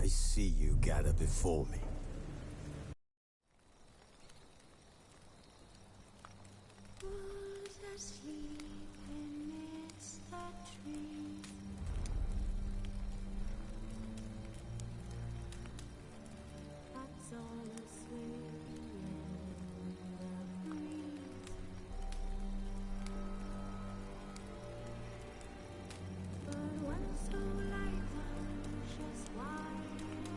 I see you gather before me. Who's asleep amidst the trees? That's on a swing in the breeze. But when so light, I'm just wide awake.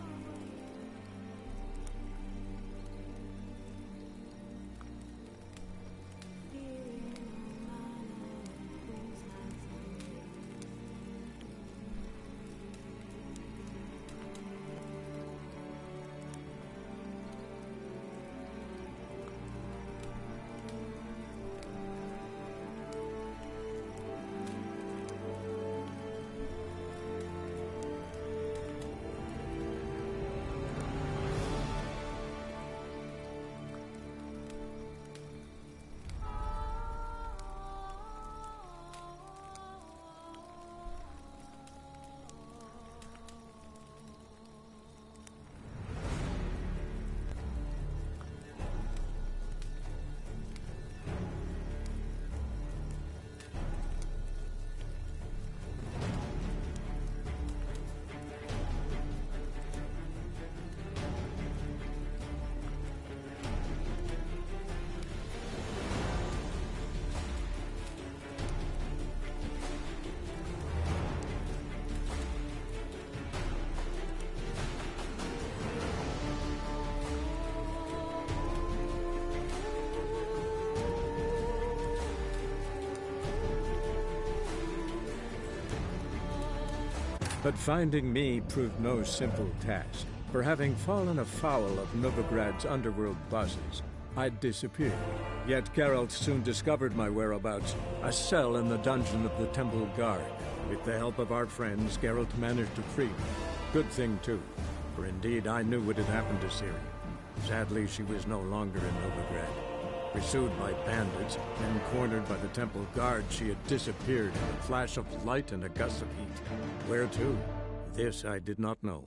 But finding me proved no simple task, for having fallen afoul of Novigrad's underworld bosses, I'd disappeared. Yet Geralt soon discovered my whereabouts, a cell in the dungeon of the Temple Guard. With the help of our friends, Geralt managed to free me. Good thing, too, for indeed I knew what had happened to Ciri. Sadly, she was no longer in Novigrad. Pursued by bandits, and cornered by the Temple Guard, she had disappeared in a flash of light and a gust of heat. Where to? This I did not know.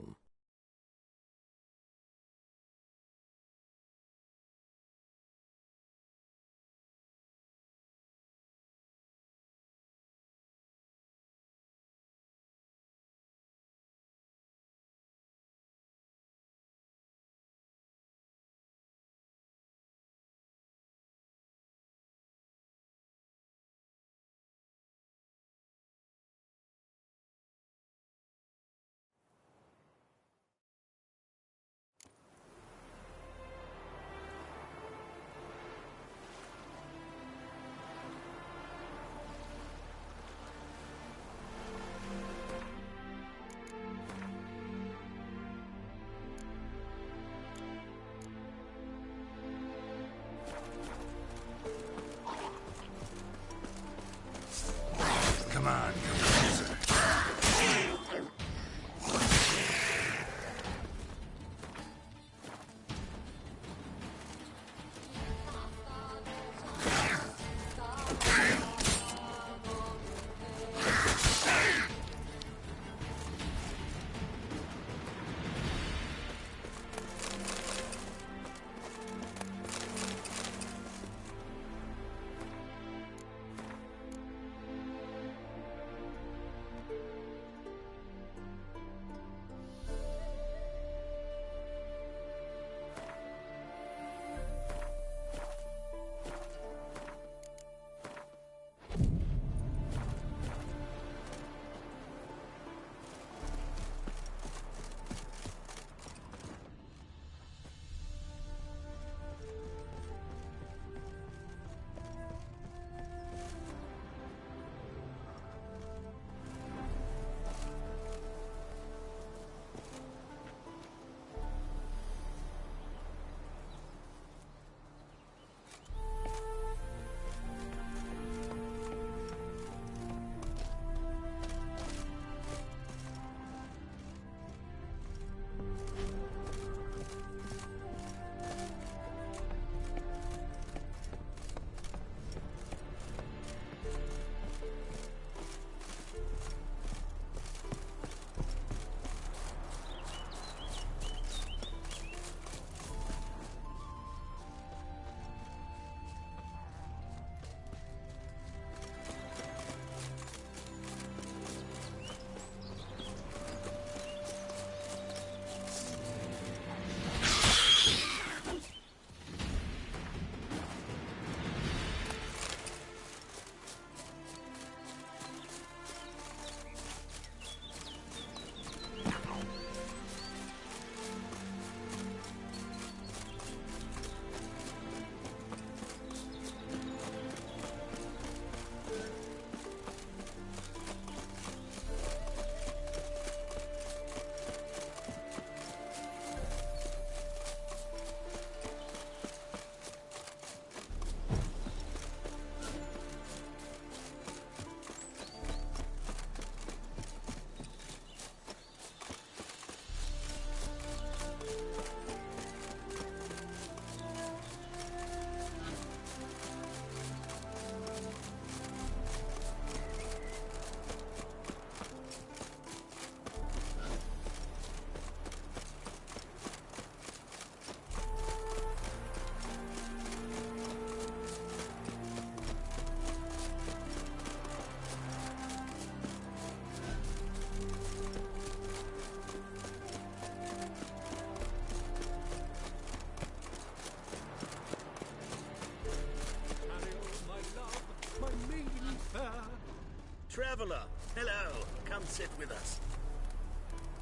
traveler. Hello, come sit with us.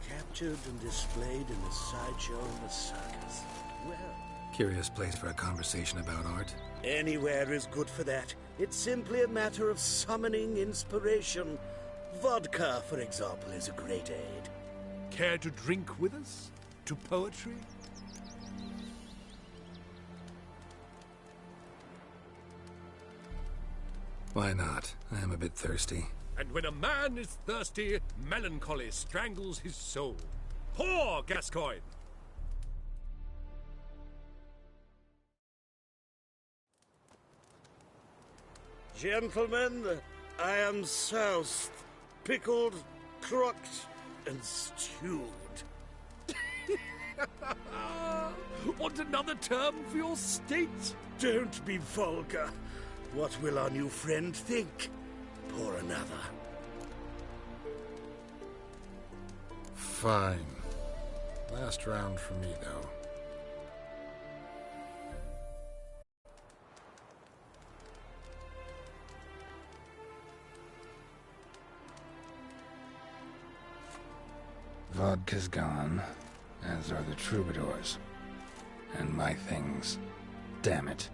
Captured and displayed in a sideshow in the circus. Well, Curious place for a conversation about art. anywhere is good for that. It's simply a matter of summoning inspiration. Vodka, for example, is a great aid. Care to drink with us? To poetry? Why not? I am a bit thirsty. And when a man is thirsty, melancholy strangles his soul. Pour, Gascoigne! Gentlemen, I am soused, pickled, crocked, and stewed. Want another term for your state? Don't be vulgar. What will our new friend think? Pour another. Fine. Last round for me, though. Vodka's gone, as are the troubadours. And my things. Damn it.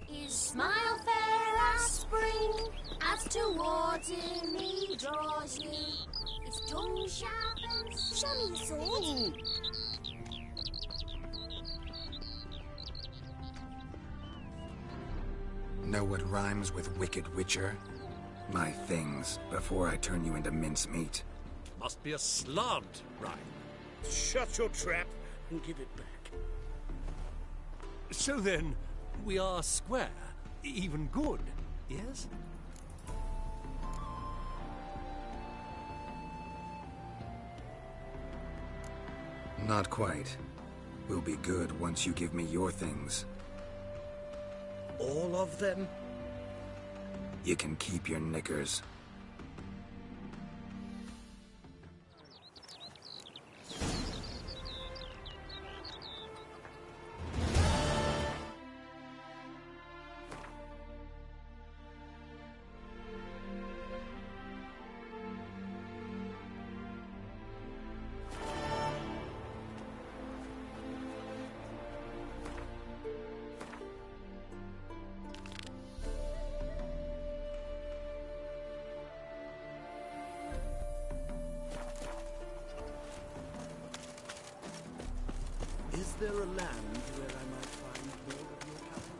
His smile fair as spring, as towards him he draws you. His tongue sharp and show me sword. Know what rhymes with wicked witcher? My things, before I turn you into mincemeat. Must be a slant rhyme. Shut your trap and give it back. So then, we are square, even good, yes? Not quite. We'll be good once you give me your things. All of them? You can keep your knickers. Is there a land where I might find more of your company?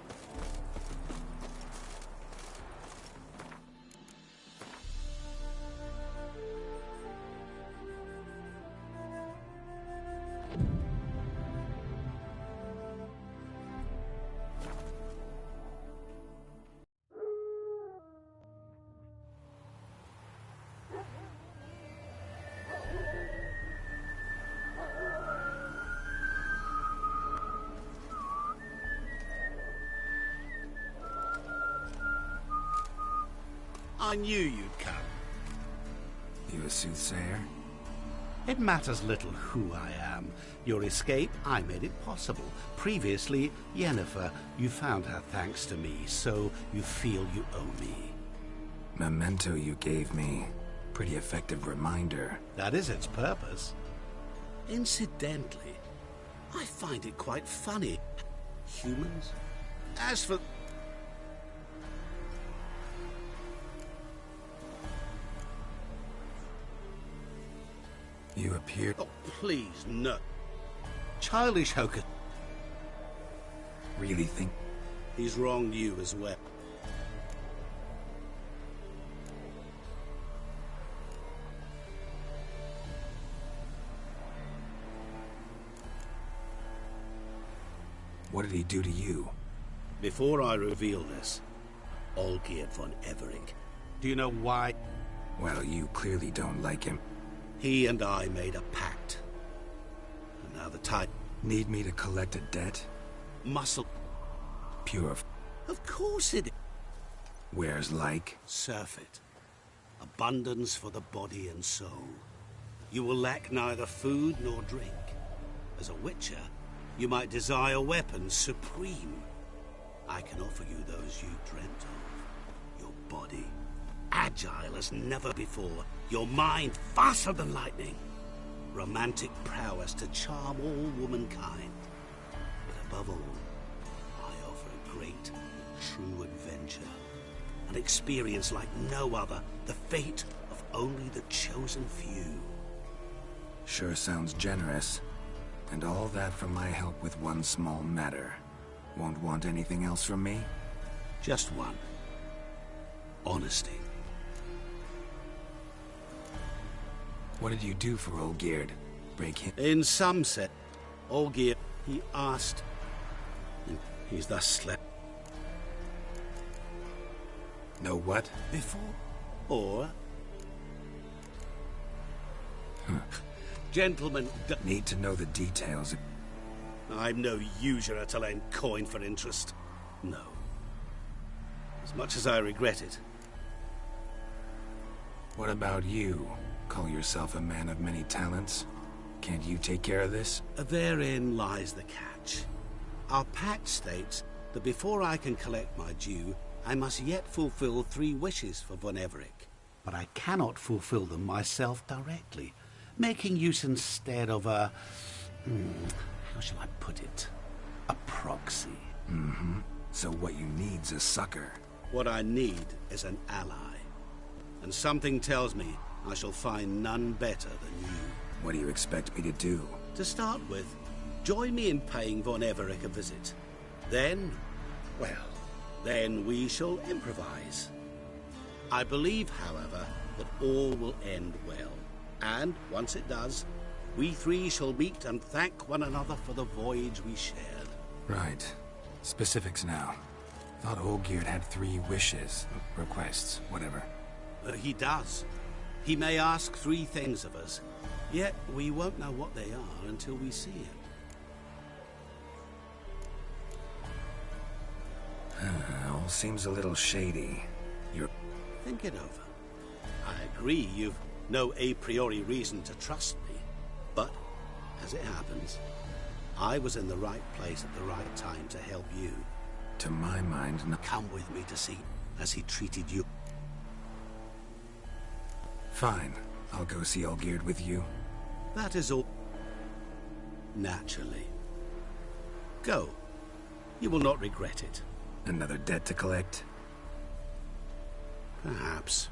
I knew you'd come. You a soothsayer? It matters little who I am. Your escape, I made it possible. Previously, Yennefer, you found her thanks to me, so you feel you owe me. Memento you gave me. Pretty effective reminder. That is its purpose. Incidentally, I find it quite funny. Humans? As for... You appeared... Oh, please, no. Childish hocus. Really think... He's wronged you as well. he do to you? Before I reveal this, Olgierd von Everink, do you know why? Well, you clearly don't like him. He and I made a pact. And now the time... Need me to collect a debt? Muscle... Pure. Of course it is. Where's like? Surfeit. Abundance for the body and soul. You will lack neither food nor drink. As a witcher, you might desire weapons supreme. I can offer you those you dreamt of. Your body, agile as never before. Your mind, faster than lightning. Romantic prowess to charm all womankind. But above all, I offer a great, true adventure. An experience like no other. The fate of only the chosen few. Sure sounds generous. And all that for my help with one small matter. Won't want anything else from me? Just one. Honesty. What did you do for Olgierd? Break him? In some sense, Olgierd, he asked, and he's thus slept. Know what? Before, or... Gentlemen, Need to know the details. I'm no usurer to lend coin for interest. No. As much as I regret it. What about you? Call yourself a man of many talents? Can't you take care of this? Therein lies the catch. Our pact states that before I can collect my due, I must yet fulfill 3 wishes for von Everink. But I cannot fulfill them myself directly, making use instead of a... how shall I put it? A proxy. Mm-hmm. So what you need's a sucker. What I need is an ally. And something tells me I shall find none better than you. What do you expect me to do? To start with, join me in paying von Everink a visit. Then, well, then we shall improvise. I believe, however, that all will end well. And, once it does, we 3 shall meet and thank one another for the voyage we shared. Right. Specifics now. Thought Olgierd had 3 wishes, requests, whatever. He does. He may ask 3 things of us, yet we won't know what they are until we see him. All seems a little shady. You're... Think it over. I agree you've no a priori reason to trust me, but, as it happens, I was in the right place at the right time to help you. To my mind, no... Come with me to see as he treated you. Fine. I'll go see Olgierd with you. That is all. Naturally. Go. You will not regret it. Another debt to collect? Perhaps.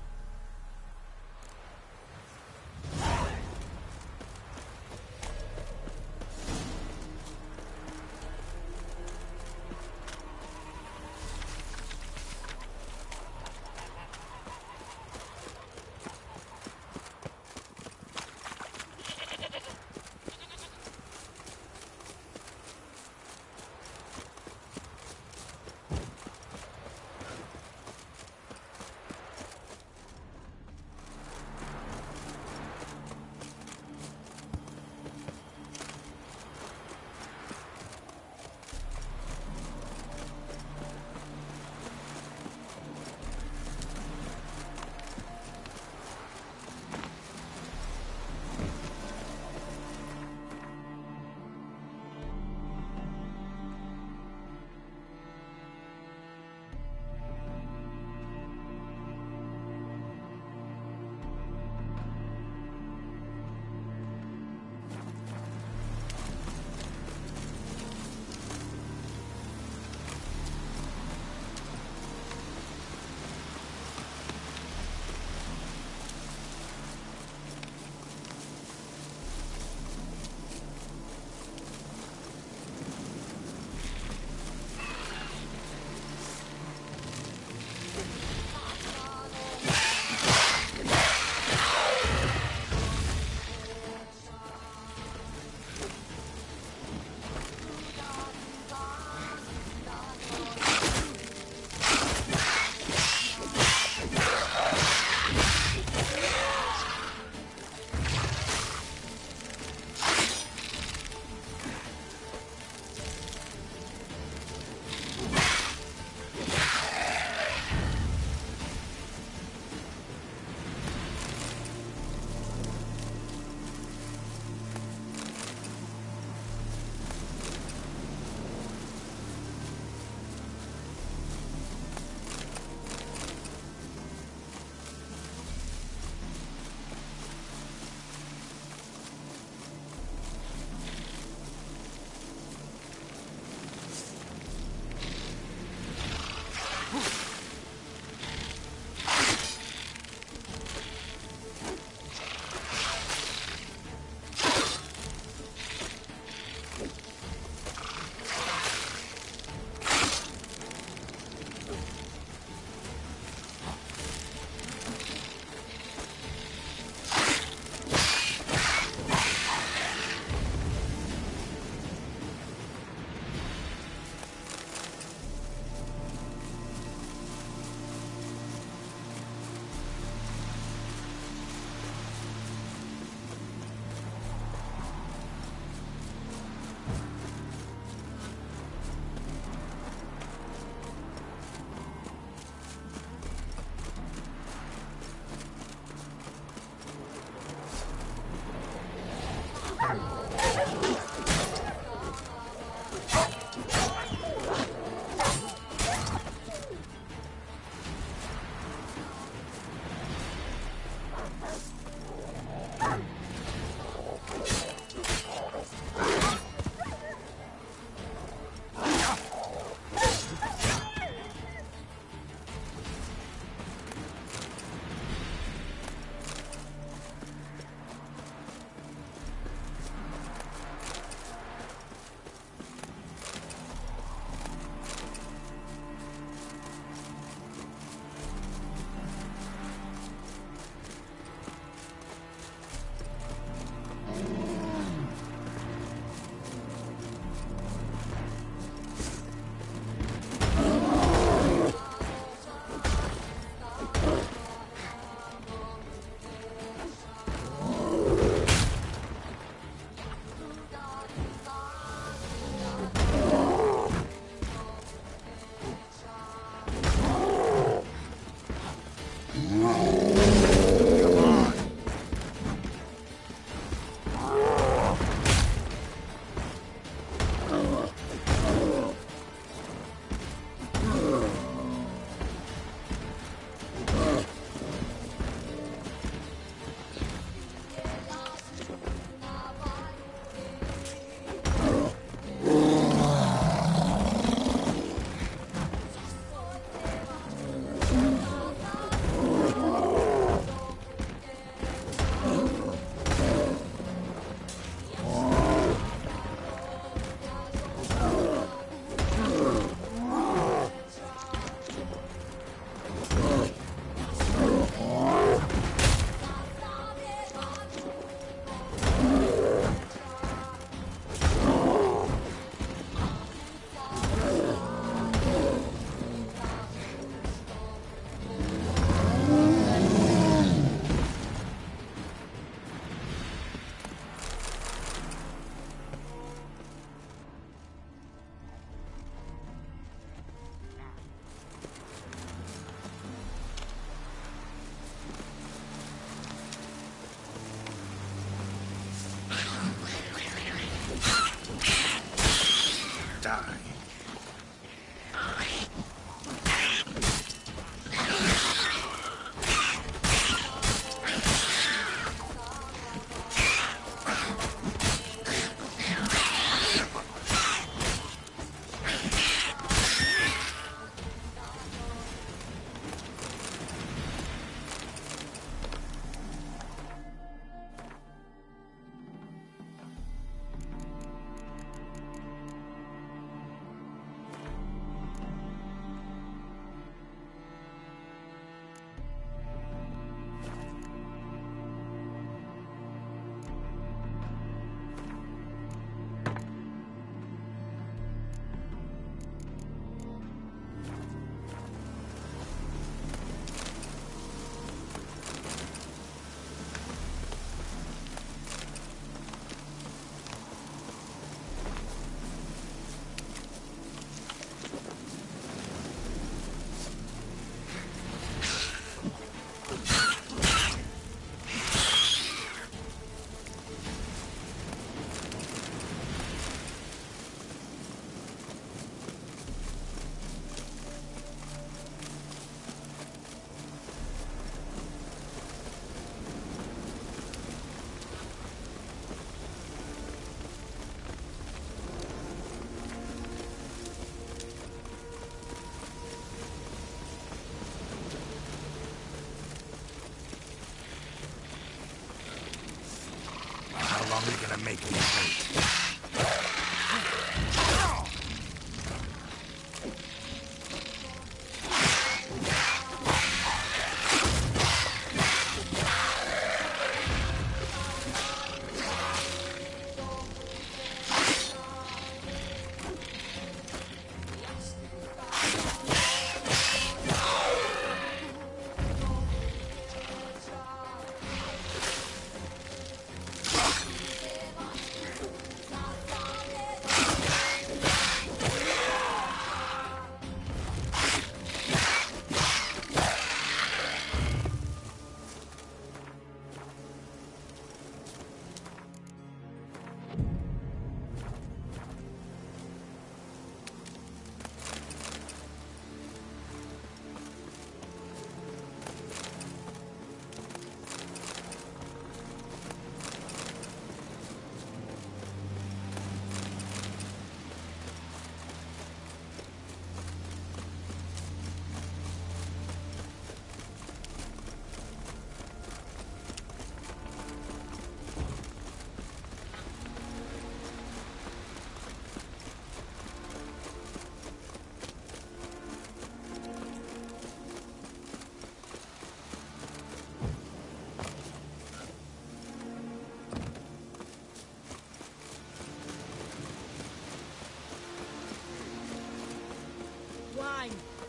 long are you gonna make me wait?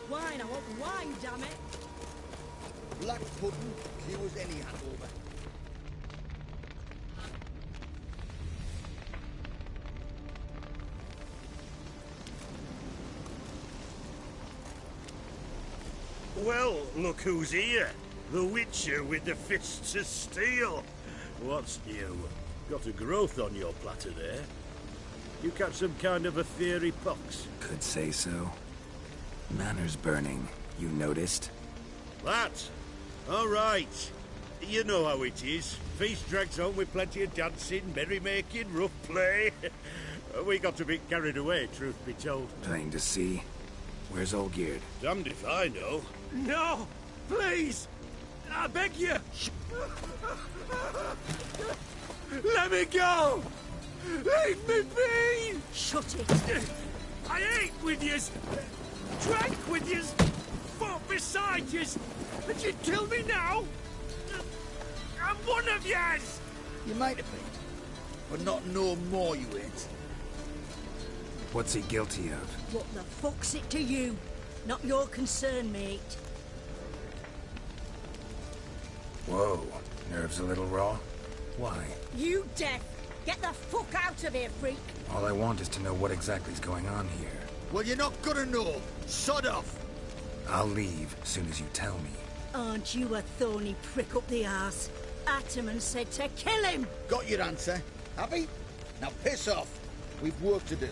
Wine, I want wine, damn it! Black pudding cures any hangover. Well, look who's here. The Witcher with the fists of steel. What's new? Got a growth on your platter there. You catch some kind of a fiery pox? Could say so. Manor's burning. You noticed? That? All right. You know how it is. Feast drags on with plenty of dancing, merrymaking, rough play. We got a bit carried away, truth be told. Plain to see. Where's Olgierd? Damned if I know. No! Please! I beg you! Let me go! Leave me be! Shut it! I ate with yous, drank with yous, fought beside yous, and you kill me now? I'm one of yous! You might have been, but not no more you ain't. What's he guilty of? What the fuck's it to you? Not your concern, mate. Whoa. Nerves a little raw? Why? You deaf! Get the fuck out of here, freak! All I want is to know what exactly is going on here. Well, you're not gonna know. Sod off. I'll leave as soon as you tell me. Aren't you a thorny prick up the arse? Ataman said to kill him! Got your answer. Happy? Now piss off. We've work to do.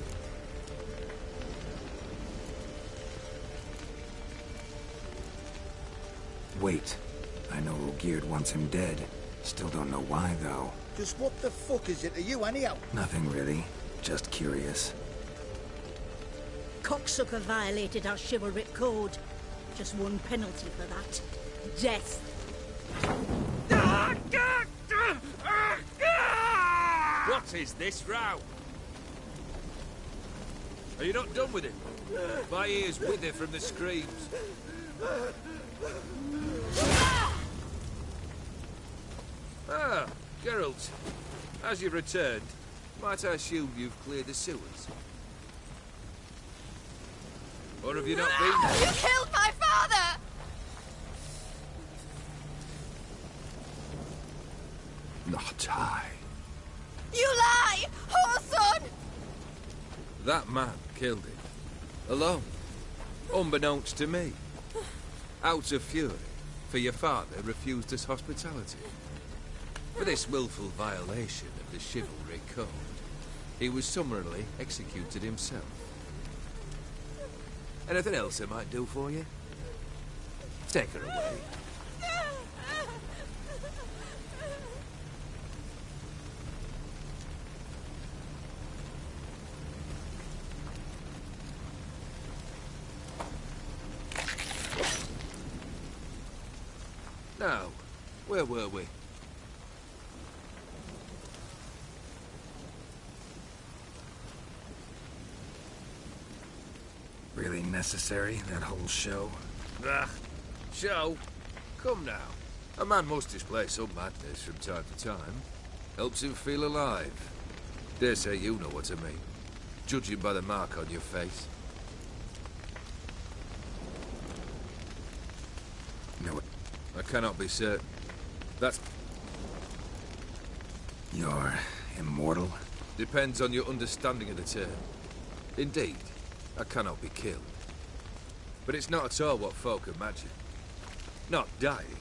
Wait. I know Olgierd wants him dead. Still don't know why, though. Just what the fuck is it to you, anyhow? Nothing really. Just curious. Cocksucker violated our chivalric code. Just one penalty for that. Death. What is this row? Are you not done with it? My ears wither from the screams. Ah, Geralt. As you've returned, might I assume you've cleared the sewers? Or have you not been there? You killed my father! Not I. You lie! Whoreson! That man killed him. Alone. Unbeknownst to me. Out of fury, for your father refused us hospitality. For this willful violation of the chivalry code, he was summarily executed himself. Anything else I might do for you? Take her away. Now, where were we? unnecessary, that whole show? Ah, show? Come now. A man must display some madness from time to time. Helps him feel alive. Dare say you know what I mean. Judging by the mark on your face. No. I cannot be certain. That's... You're immortal? Depends on your understanding of the term. Indeed, I cannot be killed. But it's not at all what folk imagine. Not dying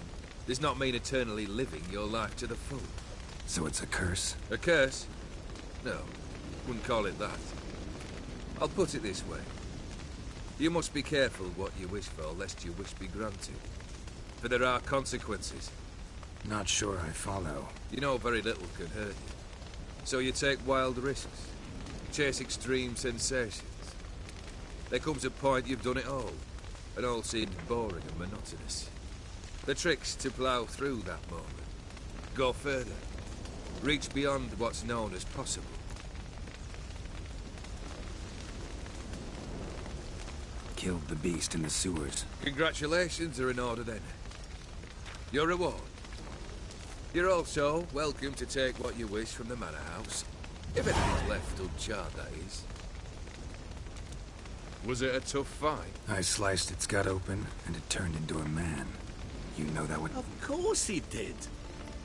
does not mean eternally living your life to the full. So it's a curse? A curse? No, wouldn't call it that. I'll put it this way. You must be careful what you wish for, lest your wish be granted. For there are consequences. Not sure I follow. You know very little can hurt you. So you take wild risks. Chase extreme sensations. There comes a point you've done it all, and all seems boring and monotonous. The trick's to plough through that moment. Go further. Reach beyond what's known as possible. Killed the beast in the sewers. Congratulations are in order then. Your reward. You're also welcome to take what you wish from the manor house. If anything's left uncharred, that is. Was it a tough fight? I sliced its gut open, and it turned into a man. You know that would... Of course he did.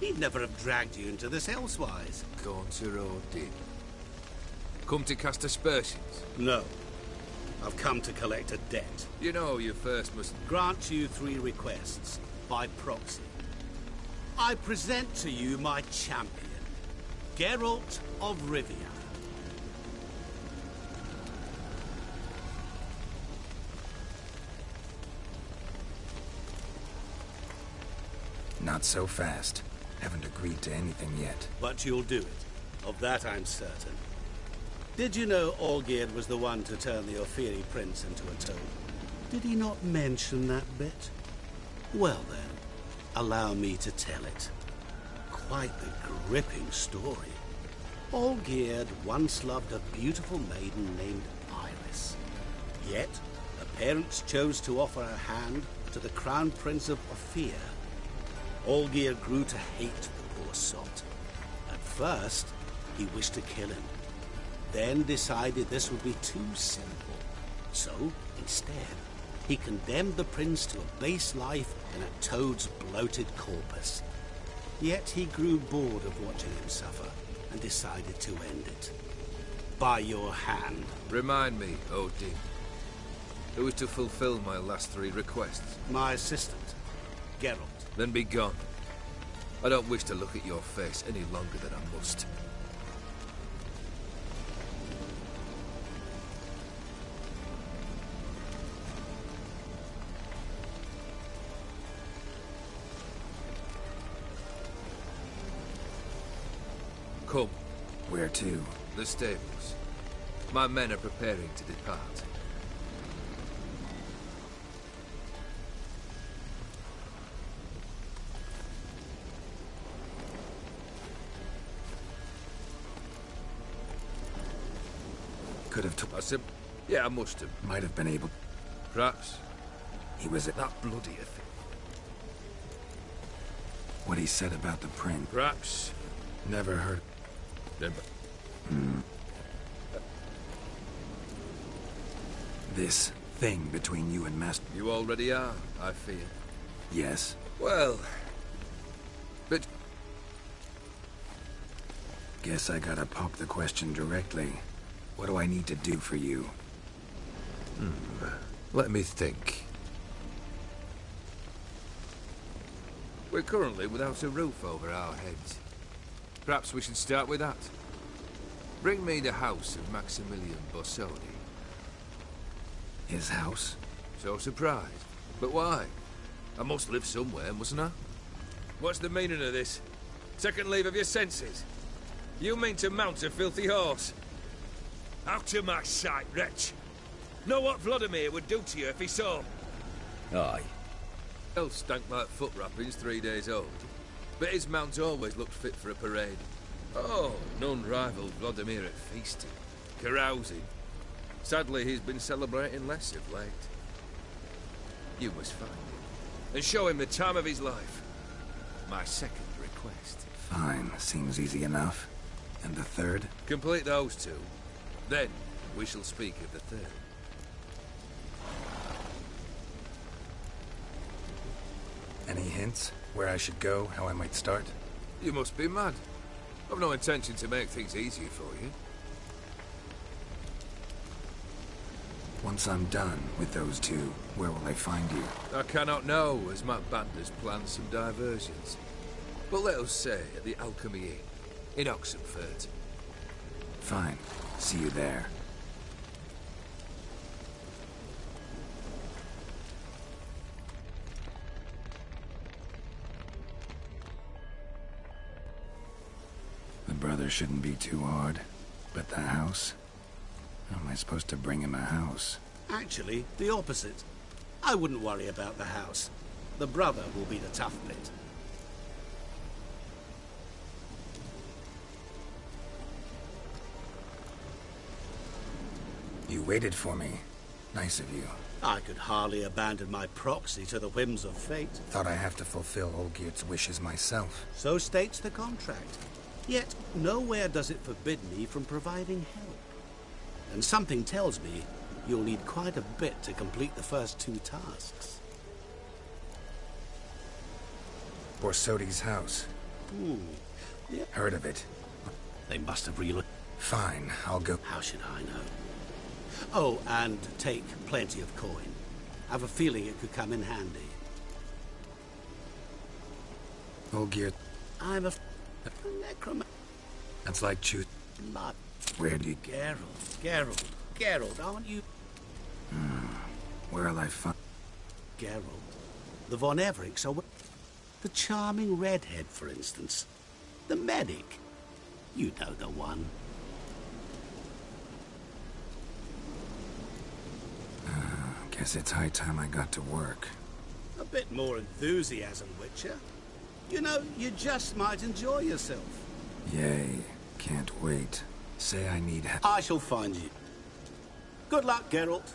He'd never have dragged you into this elsewise. Gaunter did. Come to cast aspersions? No. I've come to collect a debt. You know you first must... Grant you 3 requests, by proxy. I present to you my champion, Geralt of Rivia. Not so fast. Haven't agreed to anything yet. But you'll do it. Of that I'm certain. Did you know Olgierd was the one to turn the Ophiri prince into a toad? Did he not mention that bit? Well then, allow me to tell it. Quite the gripping story. Olgierd once loved a beautiful maiden named Iris. Yet, her parents chose to offer her hand to the Crown Prince of Ophir. Olgierd grew to hate the poor sot. At first, he wished to kill him. Then decided this would be too simple. So, instead, he condemned the prince to a base life in a toad's bloated corpus. Yet he grew bored of watching him suffer and decided to end it. By your hand. Remind me, Odin. Who is to fulfill my last 3 requests? My assistant, Geralt. Then be gone. I don't wish to look at your face any longer than I must. Come. Where to? The stables. My men are preparing to depart. Could have I said, yeah, I must have. Might have been able... Perhaps. He was at... That bloody thing. What he said about the prince. Perhaps. Never heard... Never. This thing between you and Master... You already are, I fear. Yes. Well... But... Guess I gotta pop the question directly. What do I need to do for you? Let me think. We're currently without a roof over our heads. Perhaps we should start with that. Bring me the house of Maximilian Borsodi. His house? So surprised. But why? I must live somewhere, mustn't I? What's the meaning of this? Second leave of your senses? You mean to mount a filthy horse? Out of my sight, wretch! Know what Vladimir would do to you if he saw? Aye. Elf stank like foot wrappings 3 days old, but his mount always looked fit for a parade. Oh, none rivaled Vladimir at feasting, carousing, Sadly, he's been celebrating less of late. You must find him and show him the time of his life. My second request. Fine, seems easy enough. And the third? Complete those two. Then we shall speak of the third. Any hints? Where I should go? How I might start? You must be mad. I've no intention to make things easier for you. Once I'm done with those two, where will I find you? I cannot know, as Matt Bander's planned some diversions. But let us say at the Alchemy Inn, in Oxenfurt. Fine. See you there. The brother shouldn't be too hard. But the house? How am I supposed to bring him a house? Actually, the opposite. I wouldn't worry about the house. The brother will be the tough bit. You waited for me. Nice of you. I could hardly abandon my proxy to the whims of fate. Thought I have to fulfill Olgiert's wishes myself. So states the contract. Yet, nowhere does it forbid me from providing help. And something tells me you'll need quite a bit to complete the first two tasks. Borsodi's house. Yeah. Heard of it. They must have relooked. Fine, I'll go. How should I know? Oh, and take plenty of coin. I've a feeling it could come in handy. Olgierd. I'm a necromancer. That's like choose. Blood. Where do you... Geralt, aren't you? Where'll I find... Geralt. The Von Evericks are... The charming redhead, for instance. The medic. You know the one. Guess it's high time I got to work. A bit more enthusiasm, Witcher. You know, you just might enjoy yourself. Yay. Can't wait. Say I need help. I shall find you. Good luck, Geralt.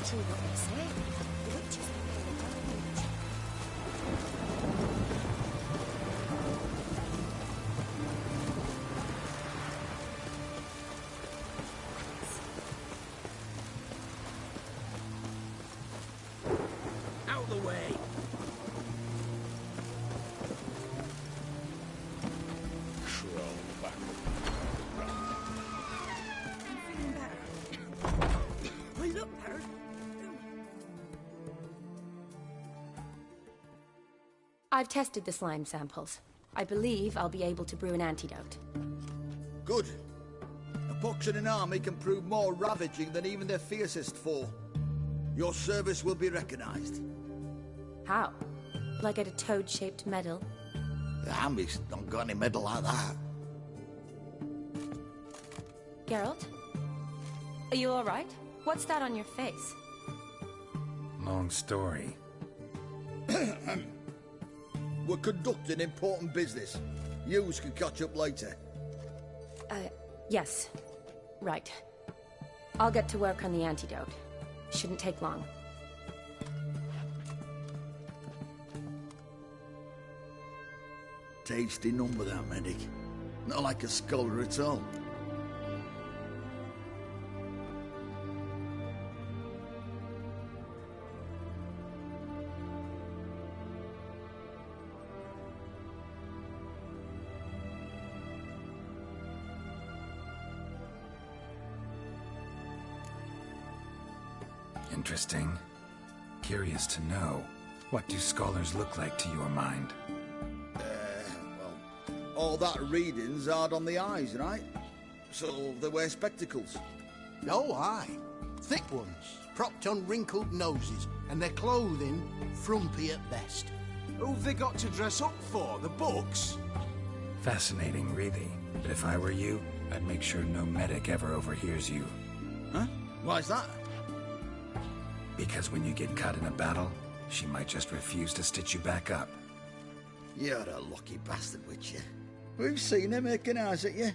It's true what they say. The witches prefer the dark age. Out of the way! Crawl back. Feeling better. I look better. I've tested the slime samples. I believe I'll be able to brew an antidote. Good. A pox in an army can prove more ravaging than even their fiercest foe. Your service will be recognized. How? Will I get a toad-shaped medal? The army's not got any medal like that. Geralt? Are you alright? What's that on your face? Long story. We're conducting important business. Yous can catch up later. Yes. Right. I'll get to work on the antidote. Shouldn't take long. Tasty number, that medic. Not like a scholar at all. Interesting. Curious to know. What do scholars look like to your mind? All that reading's hard on the eyes, right? So they wear spectacles. Oh, aye. Thick ones, propped on wrinkled noses, and their clothing frumpy at best. Who've they got to dress up for? The books? Fascinating, really. But if I were you, I'd make sure no medic ever overhears you. Huh? Why's that? Because when you get caught in a battle, she might just refuse to stitch you back up. You're a lucky bastard, Witcher. We've seen her making eyes at you.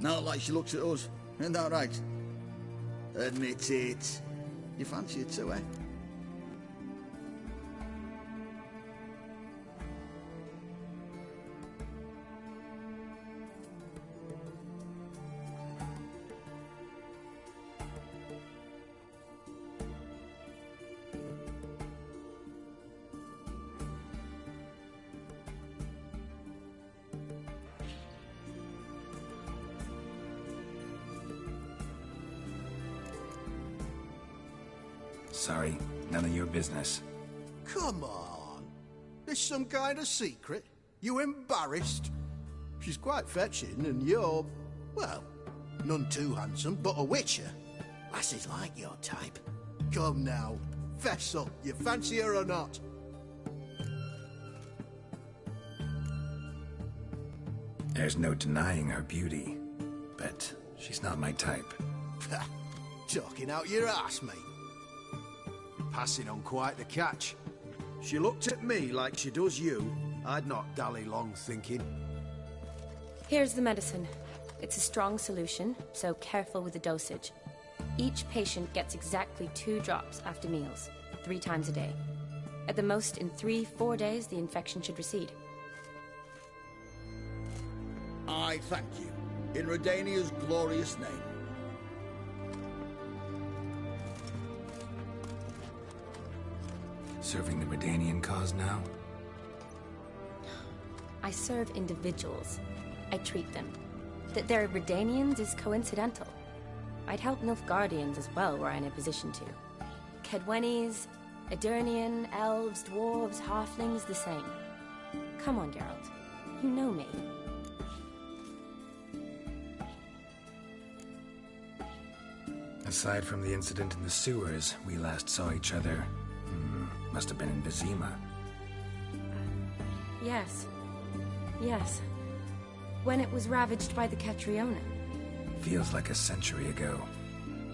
Not like she looks at us. Isn't that right? Admit it. You fancy it too, eh? Sorry, none of your business. Come on. There's some kind of secret? You embarrassed? She's quite fetching, and you're, well, none too handsome, but a witcher. Lasses like your type. Come now, fess up. You fancy her or not? There's no denying her beauty, but she's not my type. Talking out your ass, mate. Passing on quite the catch. She looked at me like she does you. I'd not dally long thinking. Here's the medicine. It's a strong solution, so careful with the dosage. Each patient gets exactly 2 drops after meals, 3 times a day. At the most, in 3-4 days, the infection should recede. I thank you. In Redania's glorious name. Serving the Redanian cause now? I serve individuals. I treat them. That they're Redanians is coincidental. I'd help Nilfgaardians as well were I in a position to. Kedwenis, Edirnian, elves, dwarves, halflings, the same. Come on, Geralt. You know me. Aside from the incident in the sewers, we last saw each other. Must have been in Vizima. Yes. Yes. When it was ravaged by the Catriona. Feels like a century ago.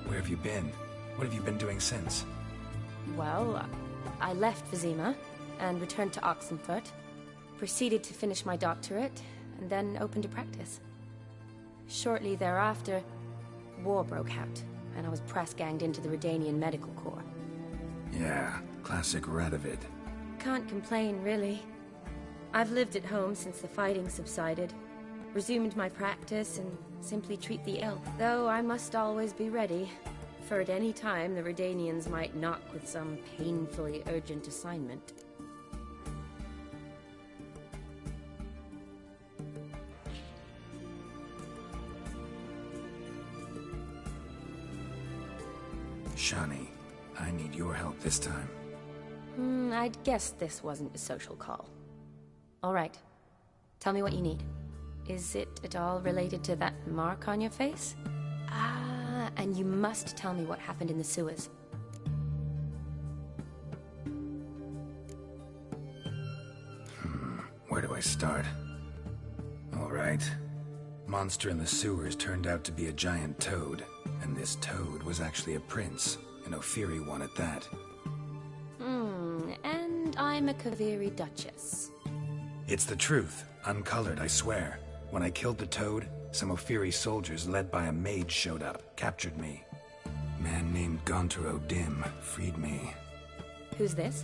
Where have you been? What have you been doing since? Well, I left Vizima and returned to Oxenfurt, proceeded to finish my doctorate, and then opened a practice. Shortly thereafter, war broke out. and I was press-ganged into the Redanian Medical Corps. Yeah, classic Radovid. Can't complain, really. I've lived at home since the fighting subsided, resumed my practice, and simply treat the ill. Though I must always be ready, for at any time the Redanians might knock with some painfully urgent assignment. Shani, I need your help this time. I'd guess this wasn't a social call. All right. Tell me what you need. Is it at all related to that mark on your face? Ah, and you must tell me what happened in the sewers. Where do I start? All right. Monster in the sewers turned out to be a giant toad, and this toad was actually a prince, an Ophiri one at that. And I'm a Kaviri Duchess. It's the truth, uncolored, I swear. When I killed the toad, some Ophiri soldiers led by a mage showed up, captured me. A man named Gontaro Dim freed me. Who's this?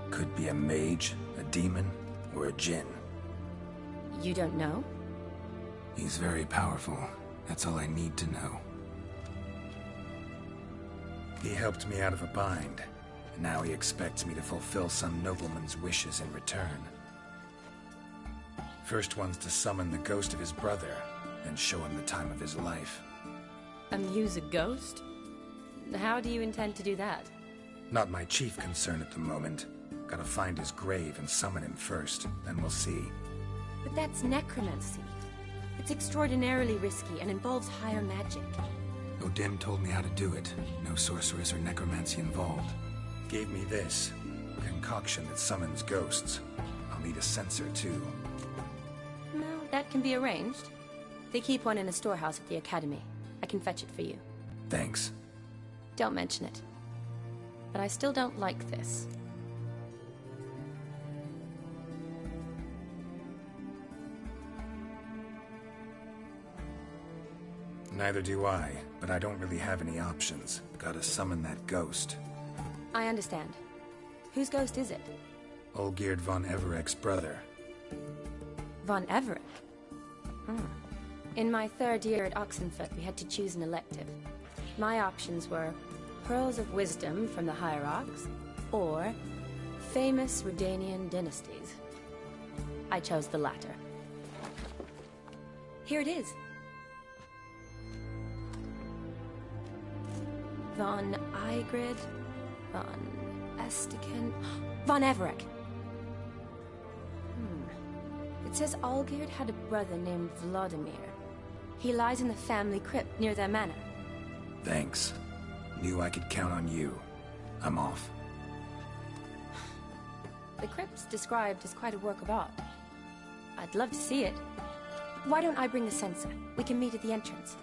Could be a mage, a demon, or a djinn. You don't know? He's very powerful. That's all I need to know. He helped me out of a bind, and now he expects me to fulfill some nobleman's wishes in return. First one's to summon the ghost of his brother, then show him the time of his life. Amuse a ghost? How do you intend to do that? Not my chief concern at the moment. Gotta find his grave and summon him first, then we'll see. But that's necromancy. It's extraordinarily risky and involves higher magic. Odim told me how to do it. No sorceress or necromancy involved. Gave me this. A concoction that summons ghosts. I'll need a censer, too. No, that can be arranged. They keep one in a storehouse at the academy. I can fetch it for you. Thanks. Don't mention it. But I still don't like this. Neither do I, but I don't really have any options. Gotta summon that ghost. I understand. Whose ghost is it? Olgierd von Everek's brother. Von Everek? In my third year at Oxenfurt, we had to choose an elective. My options were Pearls of Wisdom from the Hierarchs, or Famous Redanian Dynasties. I chose the latter. Here it is. Von Igrid, Von Estiken, Von Everek. It says Olgierd had a brother named Vladimir. He lies in the family crypt near their manor. Thanks. Knew I could count on you. I'm off. The crypt's described as quite a work of art. I'd love to see it. Why don't I bring the censer? We can meet at the entrance.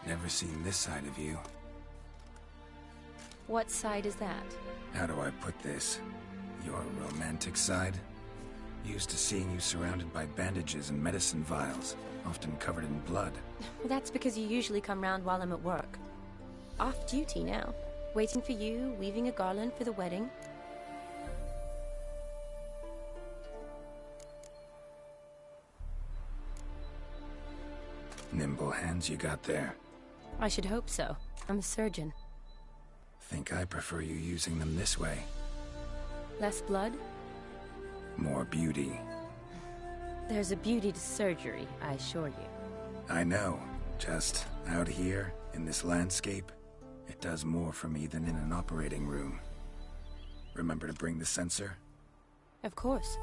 Never seen this side of you. What side is that? How do I put this? Your romantic side? Used to seeing you surrounded by bandages and medicine vials, often covered in blood. That's because you usually come round while I'm at work. Off duty now. Waiting for you, weaving a garland for the wedding. Nimble hands you got there. I should hope so. I'm a surgeon. Think I prefer you using them this way. Less blood? More beauty. There's a beauty to surgery, I assure you. I know. Just out here, in this landscape, it does more for me than in an operating room. Remember to bring the sensor? Of course.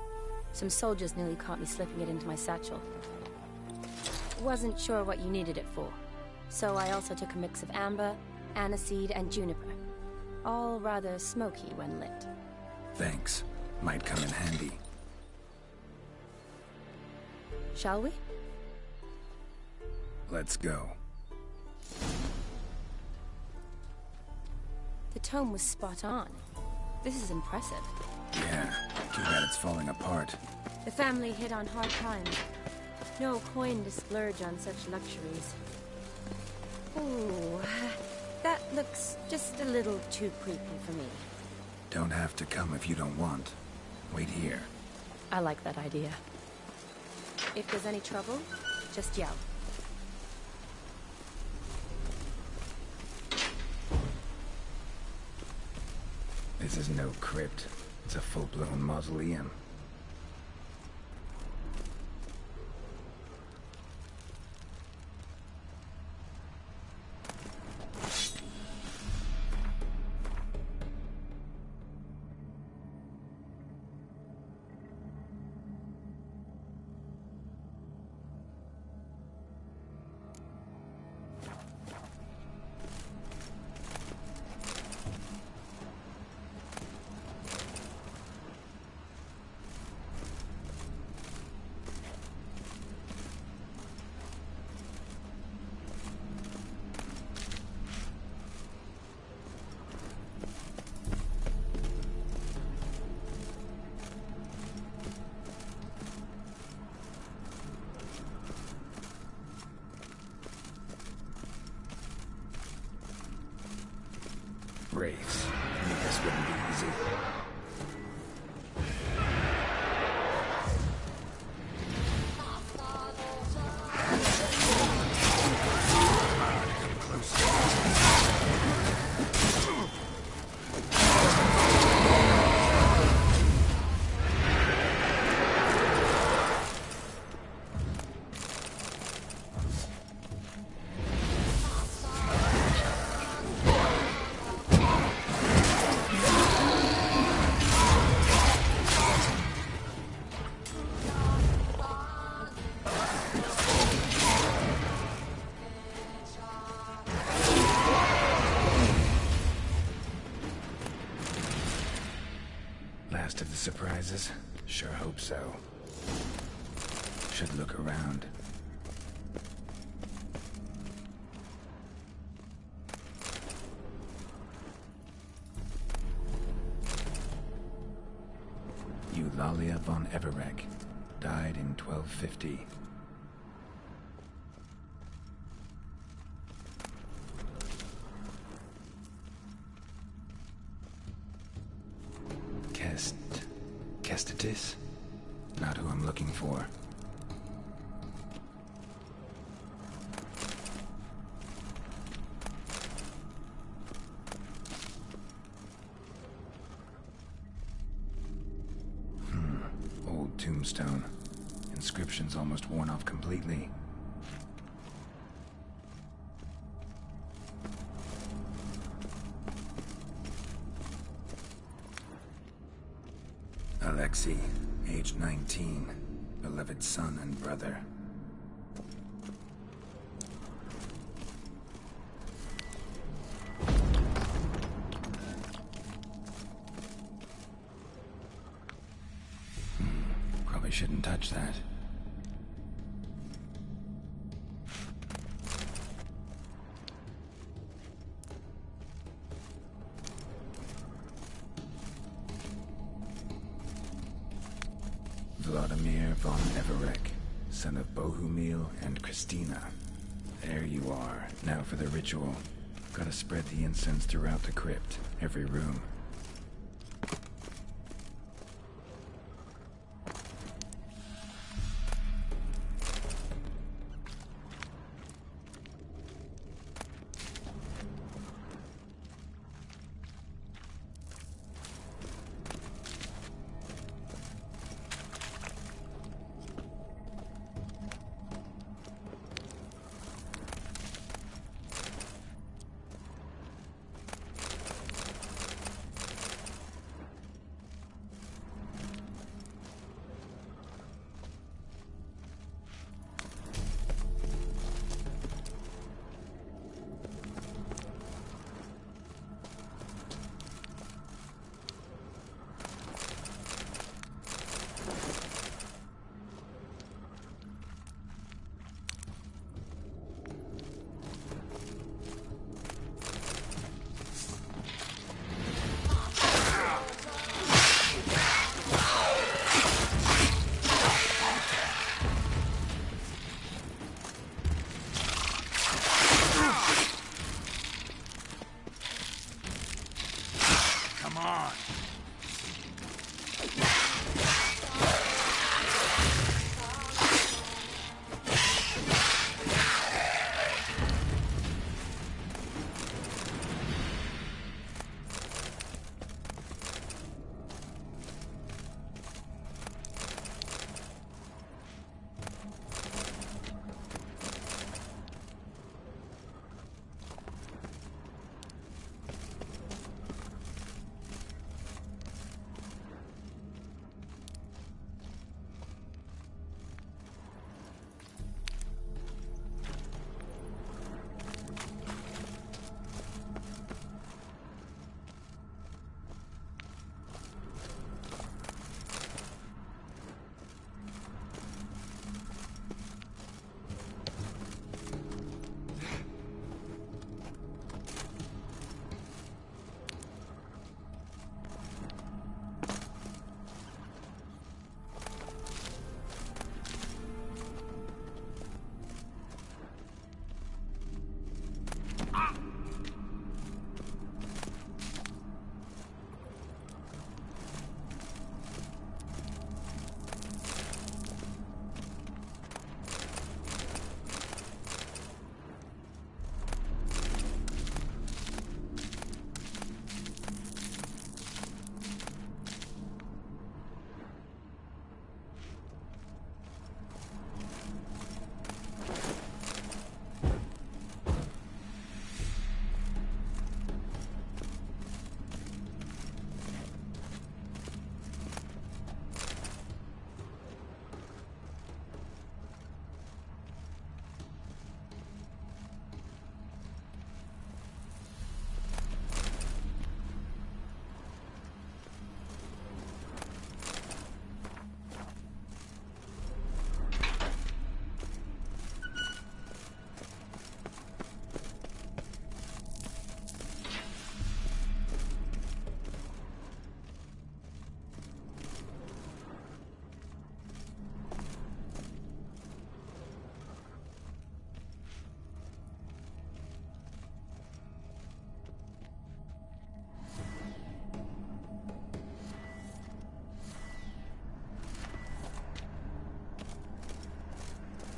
Some soldiers nearly caught me slipping it into my satchel. Wasn't sure what you needed it for, so I also took a mix of amber, aniseed, and juniper. All rather smoky when lit. Thanks. Might come in handy. Shall we? Let's go. The tome was spot on. This is impressive. Yeah, too bad it's falling apart. The family hit on hard times. No coin to splurge on such luxuries. Ooh, that looks just a little too creepy for me. Don't have to come if you don't want. Wait here. I like that idea. If there's any trouble, just yell. This is no crypt. It's a full-blown mausoleum. Wraiths. This wouldn't be easy. Last of the surprises? Sure hope so. Should look around. Eulalia von Everek. Died in 1250. Kestitis? Not who I'm looking for. Old tombstone. Inscription's almost worn off completely. Alexei, age 19, beloved son and brother. Probably shouldn't touch that. Vladimir von Everek, son of Bohumil and Christina. There you are. Now for the ritual. Gotta spread the incense throughout the crypt, every room.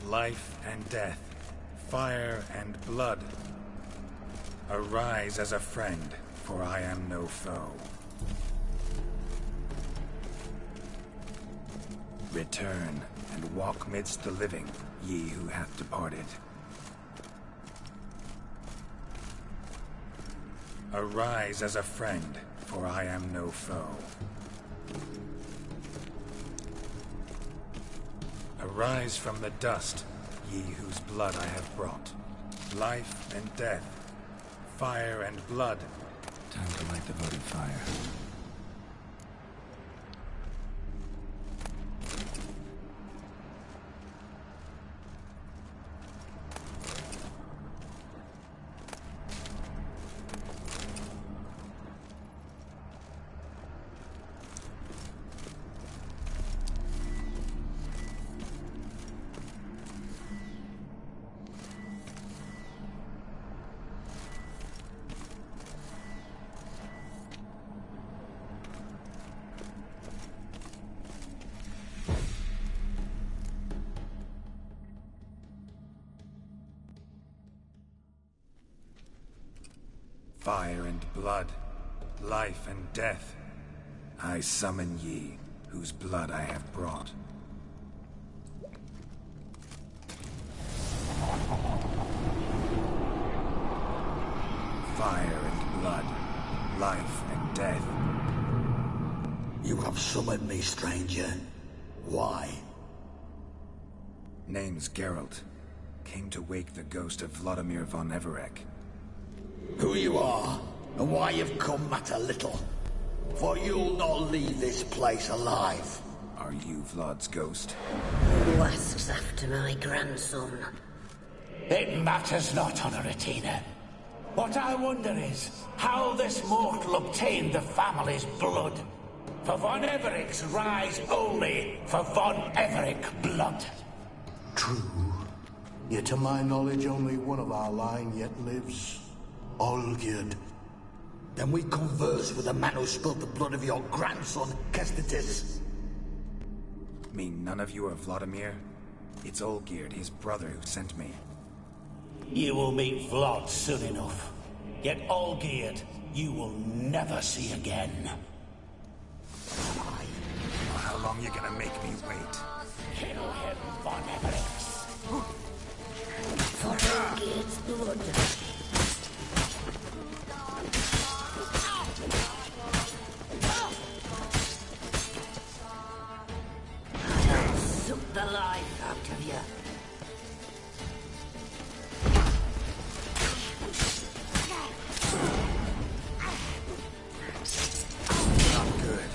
Life and death, fire and blood. Arise as a friend, for I am no foe. Return and walk midst the living, ye who hath departed. Arise as a friend, for I am no foe. Arise from the dust, ye whose blood I have brought. Life and death, fire and blood. Time to light the votive fire. Fire and blood, life and death. I summon ye, whose blood I have brought. Fire and blood, life and death. You have summoned me, stranger. Why? Name's Geralt. Came to wake the ghost of Vladimir von Everec. Who you are, and why you've come matter little. For you'll not leave this place alive. Are you Vlad's ghost? Who asks after my grandson? It matters not, Honoratina. What I wonder is how this mortal obtained the family's blood. For von Everec's rise only for von Everec blood. True. Yet to my knowledge, only one of our line yet lives. Olgierd. Then we converse with the man who spilled the blood of your grandson, Kestitis. Mean none of you are Vladimir? It's Olgierd, his brother, who sent me. You will meet Vlad soon enough. Yet Olgierd, you will never see again. How long you gonna make me wait? Kill him, von Everec. For Olgierd's blood. I'll suck the life out of you. Not good.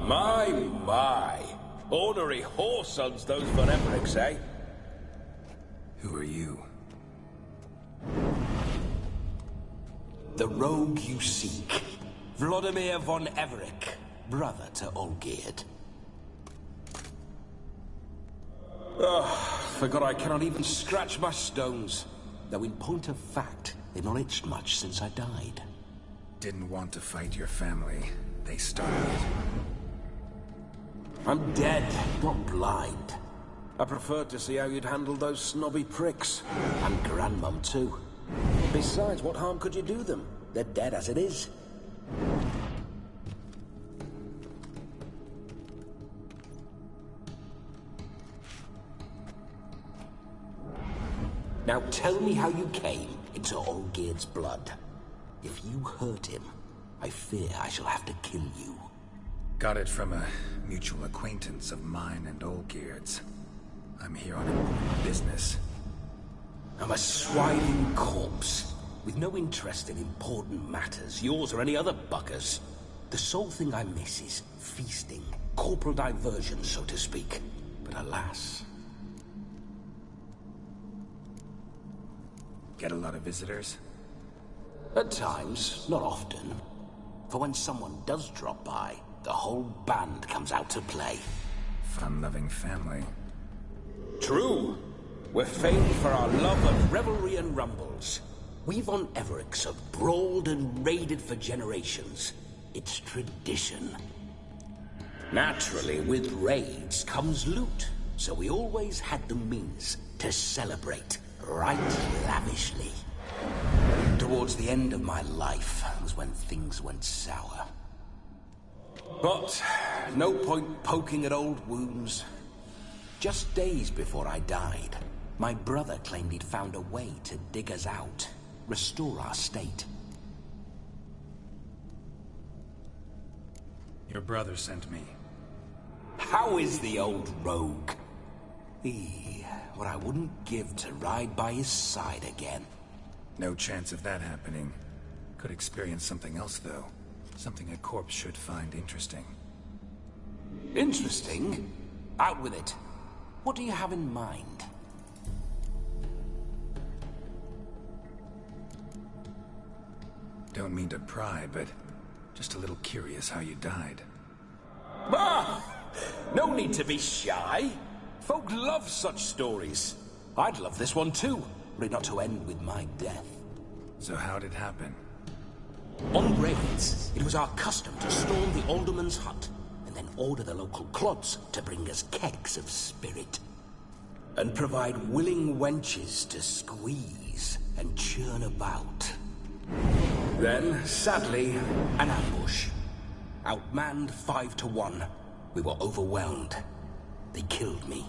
My. Ornery whoresons those von Everecs, eh? Who are you? The rogue you seek. Vladimir von Everec, brother to Olgierd. Forgot I cannot even scratch my stones. Though in point of fact, they've not itched much since I died. Didn't want to fight your family. They started. I'm dead, not blind. I preferred to see how you'd handle those snobby pricks. And Grandmum, too. Besides, what harm could you do them? They're dead as it is. Now tell me how you came into Olgierd's blood. If you hurt him, I fear I shall have to kill you. Got it from a mutual acquaintance of mine and Olgierd's. I'm here on important business. I'm a swining corpse, with no interest in important matters, yours or any other buggers. The sole thing I miss is feasting, corporal diversion, so to speak. But alas... Get a lot of visitors? At times, not often. For when someone does drop by, the whole band comes out to play. Fun-loving family. True. We're famed for our love of revelry and rumbles. We von Everecs have brawled and raided for generations. It's tradition. Naturally, with raids comes loot, so we always had the means to celebrate right lavishly. Towards the end of my life was when things went sour. But no point poking at old wounds. Just days before I died, my brother claimed he'd found a way to dig us out, restore our state. Your brother sent me. How is the old rogue? What I wouldn't give to ride by his side again. No chance of that happening. Could experience something else, though. Something a corpse should find interesting. Interesting? Out with it. What do you have in mind? Don't mean to pry, but just a little curious how you died. Ah! No need to be shy. Folk love such stories. I'd love this one too, were it not to end with my death. So how'd it happen? On raids, it was our custom to storm the alderman's hut, and then order the local clods to bring us kegs of spirit. And provide willing wenches to squeeze and churn about. Then, sadly, an ambush. Outmanned 5 to 1. We were overwhelmed. They killed me.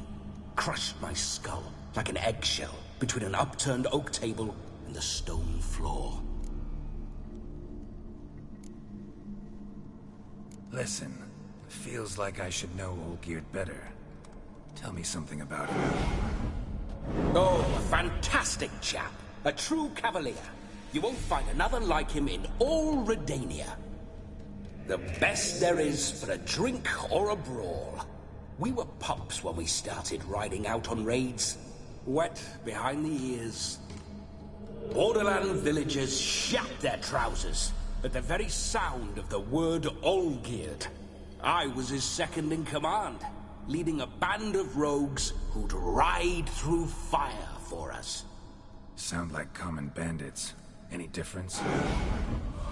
Crushed my skull like an eggshell between an upturned oak table and the stone floor. Listen, feels like I should know Olgierd better. Tell me something about him. Oh, a fantastic chap. A true cavalier. You won't find another like him in all Redania. The best there is for a drink or a brawl. We were pups when we started riding out on raids. Wet behind the ears. Borderland villagers shat their trousers at the very sound of the word Olgierd. I was his second in command, leading a band of rogues who'd ride through fire for us. Sound like common bandits. Any difference?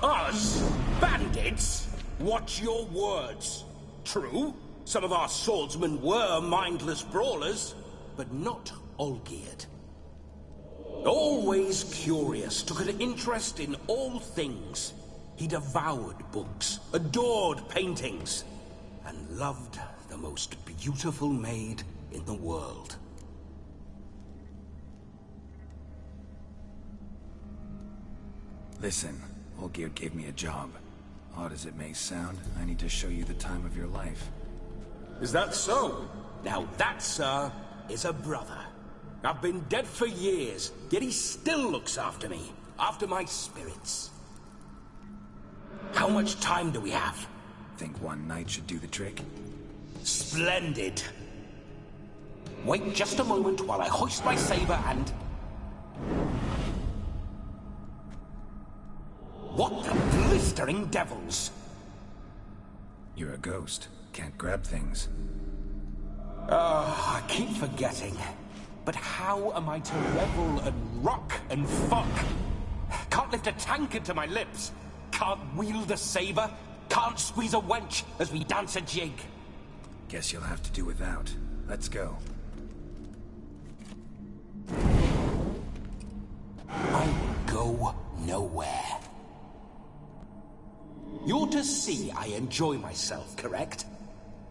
Us? Bandits? Watch your words. True, some of our swordsmen were mindless brawlers, but not Olgierd. Always curious, took an interest in all things. He devoured books, adored paintings, and loved the most beautiful maid in the world. Listen, Olgierd gave me a job. Odd as it may sound, I need to show you the time of your life. Is that so? Now that, sir, is a brother. I've been dead for years, yet he still looks after me, after my spirits. How much time do we have? Think one night should do the trick? Splendid. Wait just a moment while I hoist my saber and... What the blistering devils? You're a ghost. Can't grab things. I keep forgetting. But how am I to revel and rock and fuck? Can't lift a tankard to my lips. Can't wield a saber. Can't squeeze a wench as we dance a jig. Guess you'll have to do without. Let's go. I will go nowhere. You're to see I enjoy myself, correct?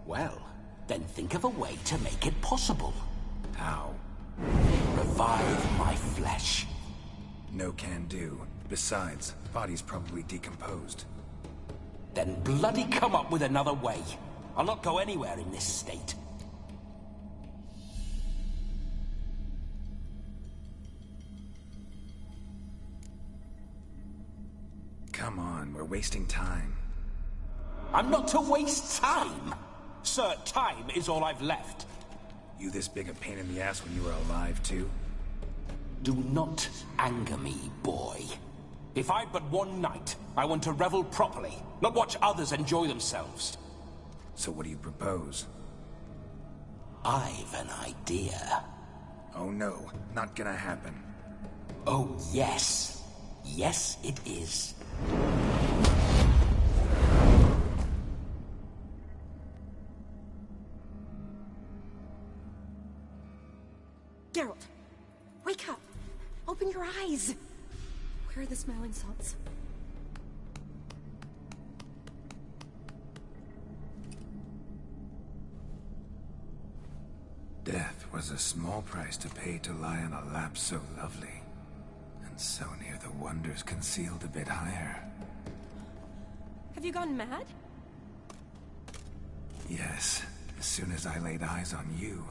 Well, then think of a way to make it possible. How? Revive my flesh. No can do. Besides, body's probably decomposed. Then bloody come up with another way. I'll not go anywhere in this state. Come on, we're wasting time. I'm not to waste time! Sir, time is all I've left. You this big a pain in the ass when you were alive, too? Do not anger me, boy. If I've but one night, I want to revel properly, not watch others enjoy themselves. So what do you propose? I've an idea. Oh no, not gonna happen. Oh yes. Yes, it is. Geralt, wake up! Open your eyes! Where are the smelling salts? Death was a small price to pay to lie on a lap so lovely, and so near the wonders concealed a bit higher. Have you gone mad? Yes, as soon as I laid eyes on you,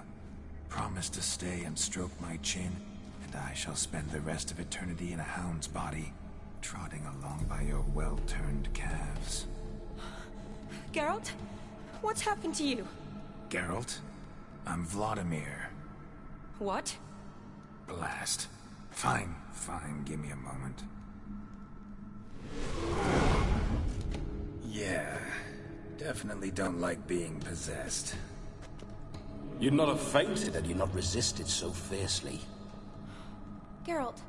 promised to stay and stroke my chin, and I shall spend the rest of eternity in a hound's body, trotting along by your well-turned calves. Geralt? What's happened to you? Geralt? I'm Vladimir. What? Blast. Fine, give me a moment. Yeah, definitely don't like being possessed. You'd not have fainted had you not resisted so fiercely. Geralt,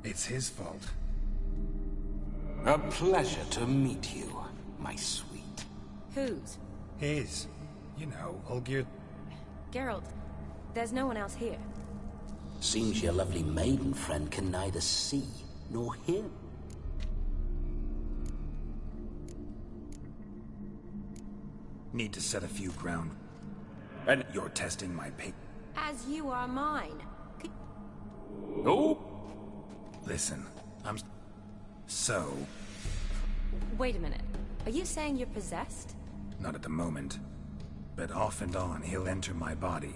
It's his fault. A pleasure to meet you, my sweet. Whose? His. You know, Olgierd. Geralt, there's no one else here. Seems your lovely maiden friend can neither see nor hear. Need to set a few ground. And you're testing my As you are mine. No. Listen, So... Wait a minute. Are you saying you're possessed? Not at the moment. But off and on, he'll enter my body.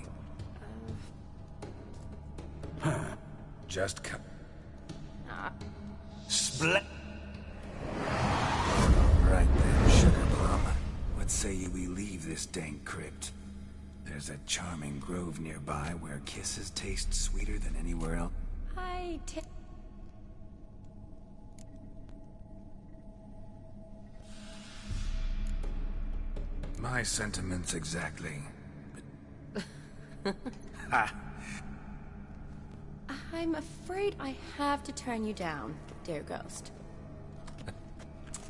Just Split. Right then, Sugar Plum. What say you we leave this dank crypt? There's a charming grove nearby where kisses taste sweeter than anywhere else. My sentiments exactly. But... Ha! I'm afraid I have to turn you down, dear ghost.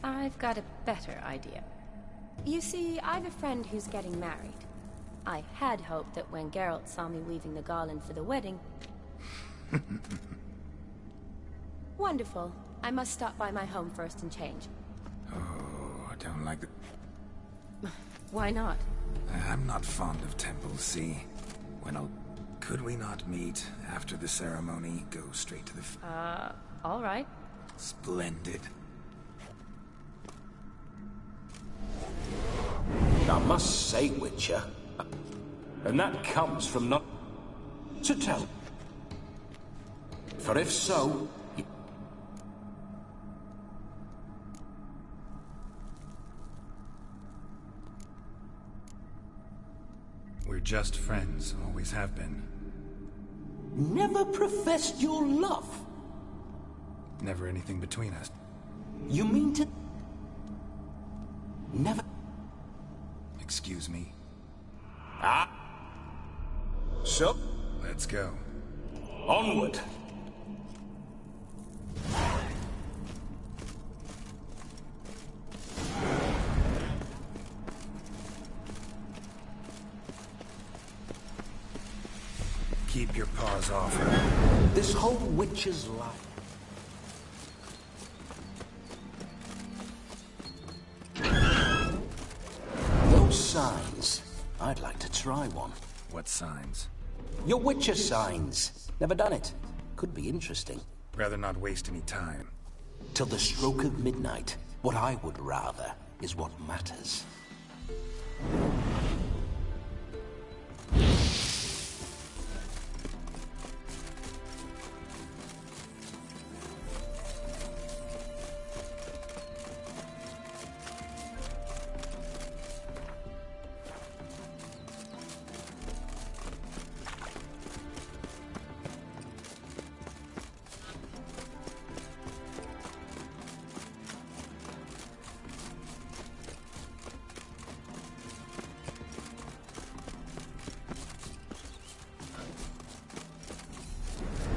I've got a better idea. You see, I've a friend who's getting married. I had hoped that when Geralt saw me weaving the garland for the wedding... Wonderful. I must stop by my home first and change. Oh, I don't like the... Why not? I'm not fond of temples, see? Could we not meet after the ceremony? Go straight to the... all right. Splendid. I must say, Witcher, and that comes from not... to tell. For if so... We're just friends, always have been. Never professed your love. Never anything between us. You mean to... Never... Excuse me? So? Let's go. Onward. Keep your paws off her. This whole witch's life. Those signs. I'd like to try one. What signs? Your witcher signs. Never done it. Could be interesting. Rather not waste any time. Till the stroke of midnight. What I would rather is what matters.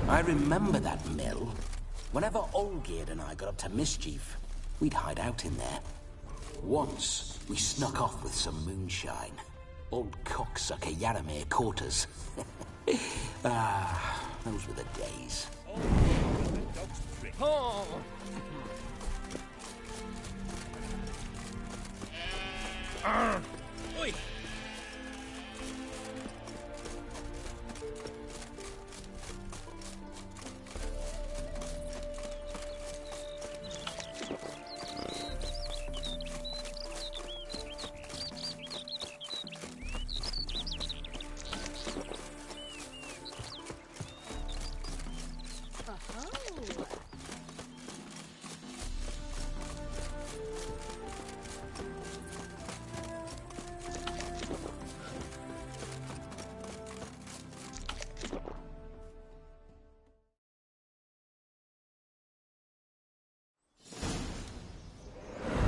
I remember that mill. Whenever Olgierd and I got up to mischief, we'd hide out in there. Once, we snuck off with some moonshine. Old cocksucker Yaramir caught us. Those were the days. Oh. Oi.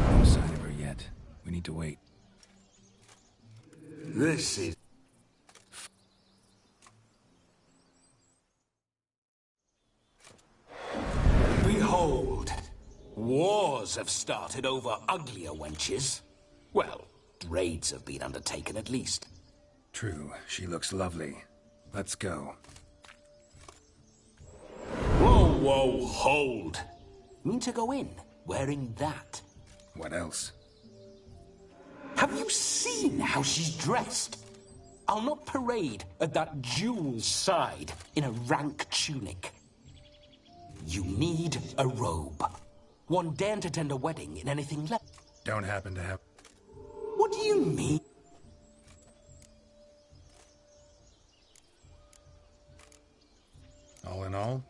No sign of her yet. We need to wait. This is... Behold! Wars have started over uglier wenches. Well, raids have been undertaken at least. True, she looks lovely. Let's go. Whoa, whoa, hold! Mean to go in, wearing that? What else? Have you seen how she's dressed? I'll not parade at that jewel's side in a rank tunic. You need a robe. One daren't attend a wedding in anything less. Don't happen to have... What do you mean? All in all?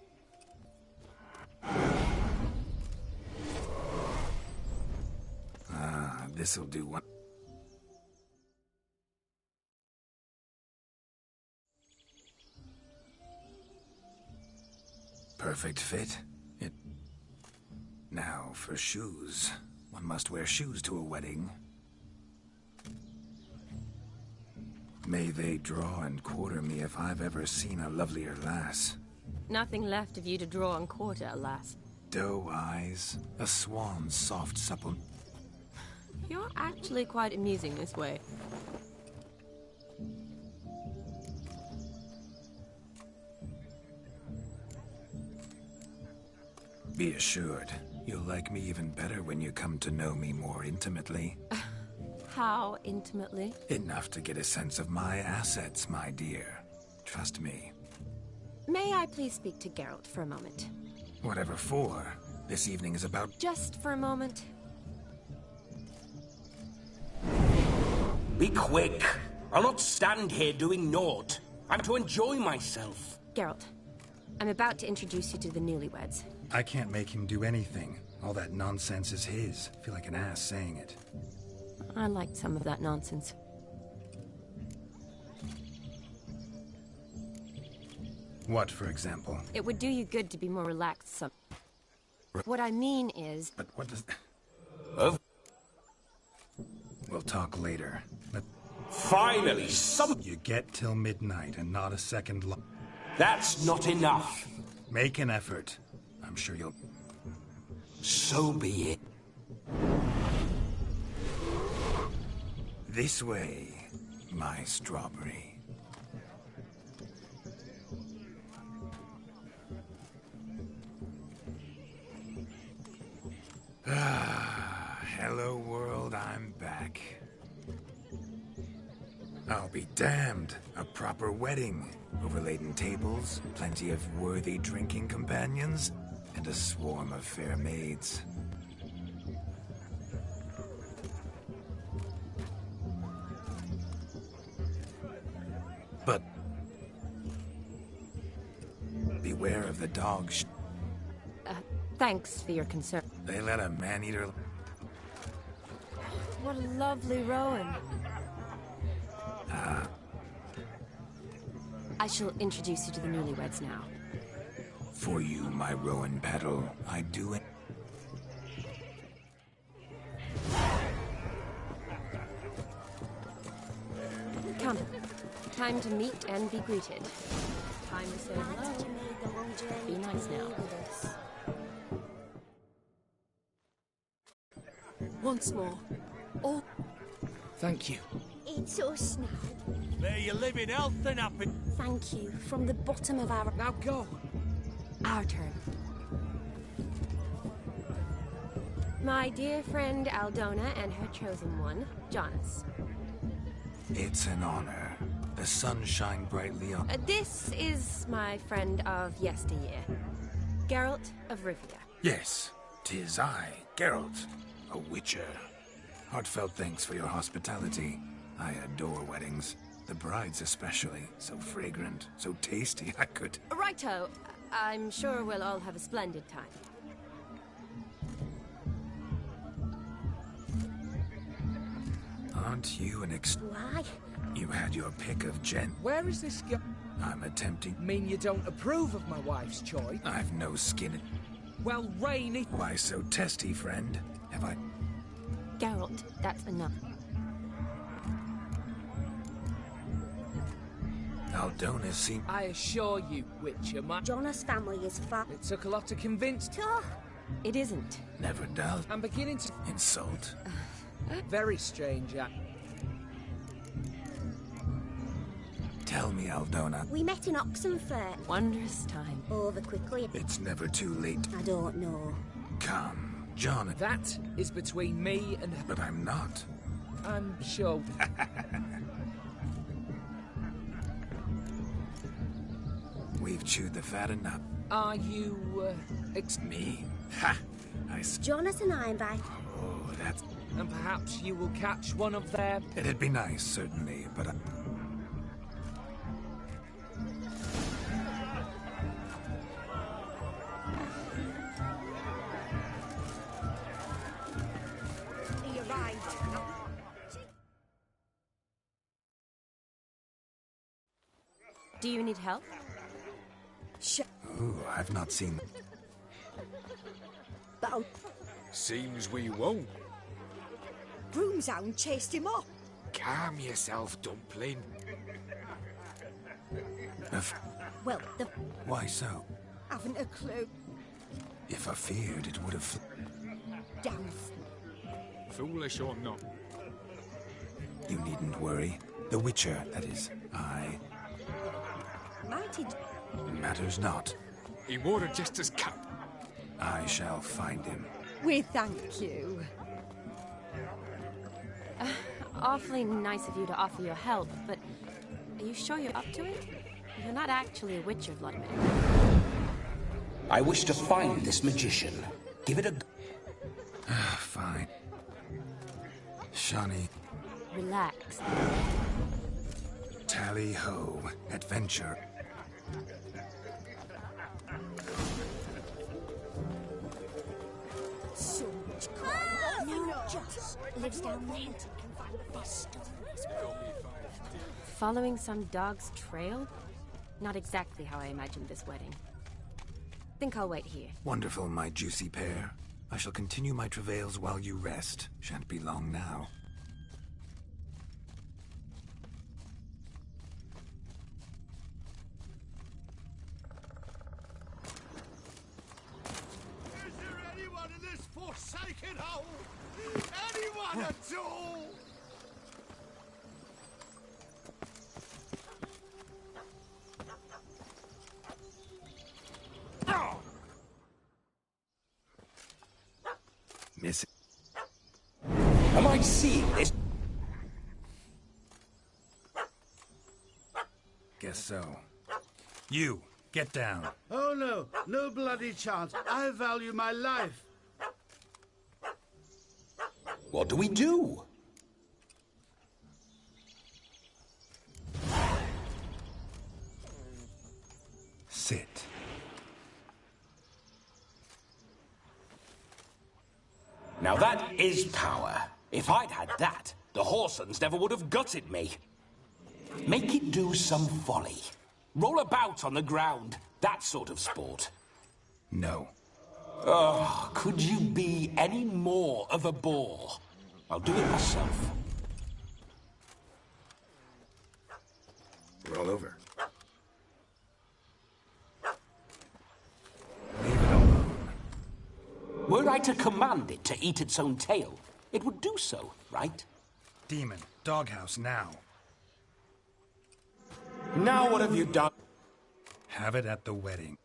This'll do one. Perfect fit. Now, for shoes. One must wear shoes to a wedding. May they draw and quarter me if I've ever seen a lovelier lass. Nothing left of you to draw and quarter, alas. Doe eyes, a swan's soft supple... You're actually quite amusing this way. Be assured, you'll like me even better when you come to know me more intimately. How intimately? Enough to get a sense of my assets, my dear. Trust me. May I please speak to Geralt for a moment? Whatever for. This evening is about... Just for a moment. Be quick. I'll not stand here doing naught. I'm to enjoy myself. Geralt, I'm about to introduce you to the newlyweds. I can't make him do anything. All that nonsense is his. I feel like an ass saying it. I liked some of that nonsense. What, for example? It would do you good to be more relaxed some... What I mean is... But what does... Of... We'll talk later. Finally, some... You get till midnight and not a second long... That's not enough. Make an effort. I'm sure you'll... So be it. This way, my strawberry. Hello world, I'm back. I'll be damned. A proper wedding. Overladen tables, plenty of worthy drinking companions, and a swarm of fair maids. But beware of the dogs. Thanks for your concern. They let a man-eater... What a lovely Rowan. I shall introduce you to the newlyweds now. For you, my Rowan petal, I do it. Come. Time to meet and be greeted. Time to say hello. Be nice now. Once more. Oh. Thank you. It's us now. May you live in health and happiness. Thank you from the bottom of our... Now go. Our turn. My dear friend Aldona and her chosen one, Jonas. It's an honor. The sun shine brightly on... This is my friend of yesteryear, Geralt of Rivia. Yes, 'tis I, Geralt, a witcher. Heartfelt thanks for your hospitality. I adore weddings. The brides especially. So fragrant, so tasty, I could... Righto. I'm sure we'll all have a splendid time. Aren't you an Why? You had your pick of Where is this go? I'm attempting... Mean you don't approve of my wife's choice? I've no skin in... Well, Rainy... Why so testy, friend? Have I... Geralt, that's enough. Aldona seemed... I assure you, Witcher, Jonas' family is fat. It took a lot to convince... It isn't. Never doubt. I'm beginning to... Insult. Very strange, Tell me, Aldona. We met in Oxenfurt. Wondrous time. Over quickly. It's never too late. I don't know. Come, John. That is between me and... But I'm not. I'm sure... We've chewed the fat enough. Are you, Me? Ha! Jonas and I invite... Oh, that's... And perhaps you will catch one of their... It'd be nice, certainly, but... He arrived. Do you need help? Ooh, I've not seen... Seems we won't. Broomshound chased him off. Calm yourself, Dumpling. Well, the... Why so? Haven't a clue. If I feared, it would have... Damn. Foolish or not. You needn't worry. The Witcher, that is, I... Mighty... Matters not. He wore a jester's cap. I shall find him. We thank you. Awfully nice of you to offer your help, but are you sure you're up to it? You're not actually a Witcher, Vladimir. I wish to find this magician. Give it a... Fine. Shani. Relax. Tally-ho. Adventure. So much No, just lives down there. Can find the best stories. Following some dog's trail? Not exactly how I imagined this wedding. Think I'll wait here. Wonderful, my juicy pair. I shall continue my travails while you rest. Shan't be long now. Is there anyone in this forsaken hole? Anyone at all? Miss it. Am I seeing this? Guess so. You, get down. Oh no, no bloody chance. I value my life. What do we do? Sit. Now that is power. If I'd had that, the Horsons never would have gutted me. Make it do some folly. Roll about on the ground. That sort of sport. No. Oh, could you be any more of a bore? I'll do it myself. Roll over. Were I to command it to eat its own tail, it would do so, right? Demon, doghouse now. Now what have you done? Have it at the wedding.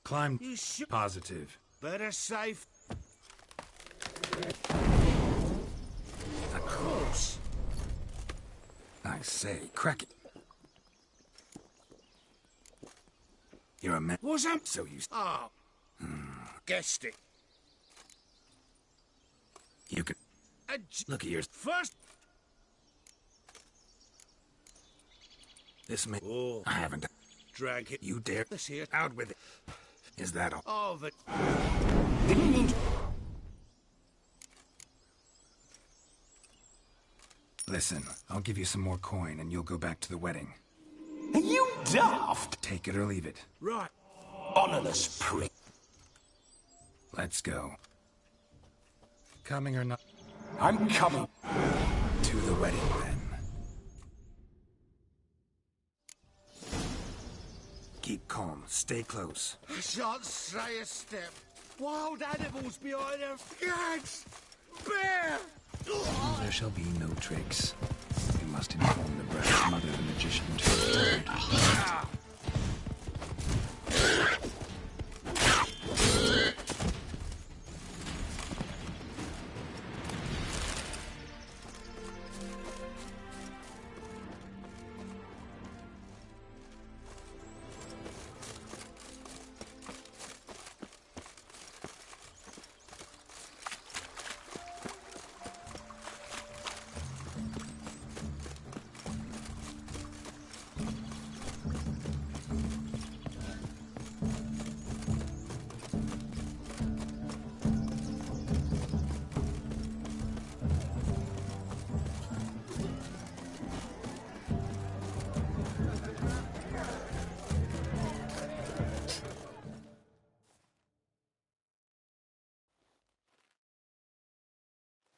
Climb. You should. Positive. Better safe. Of course. I say, crack it. You're a man. Was I? So you. Ah. Guessed it. You can. Look at yours. First. This may. Oh. I haven't. Drank it. You dare. This here. Out with it. Is that all? Oh, but. Didn't mean to... Listen, I'll give you some more coin and you'll go back to the wedding. Are you daft? Take it or leave it. Right. Honorless prick. Let's go. Coming or not? I'm coming. To the wedding, then. Keep calm. Stay close. I shan't stray a step. Wild animals behind her. Gags! Bear! There shall be no tricks. You must inform the brass mother, the magician, to return.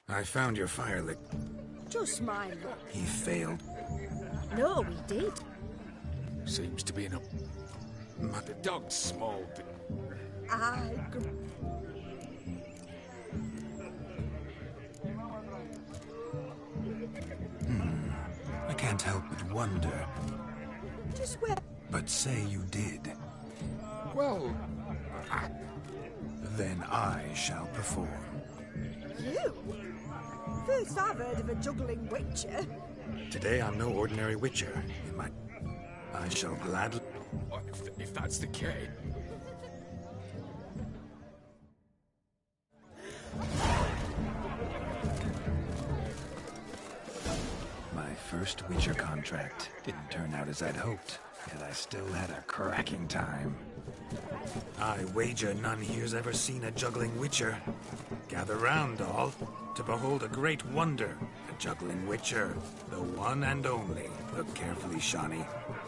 I found your firelight. Just my luck. He failed. No, we did. Seems to be in a... The dog's small bit. I can't help but wonder. Just where... But say you did. Well, Then I shall perform. You? First I've heard of a juggling witcher. Today I'm no ordinary witcher. I shall gladly... if that's the case... My first witcher contract didn't turn out as I'd hoped, yet I still had a cracking time. I wager none here's ever seen a juggling witcher. Gather round, all, to behold a great wonder. A juggling witcher, the one and only. Look carefully, Shawnee.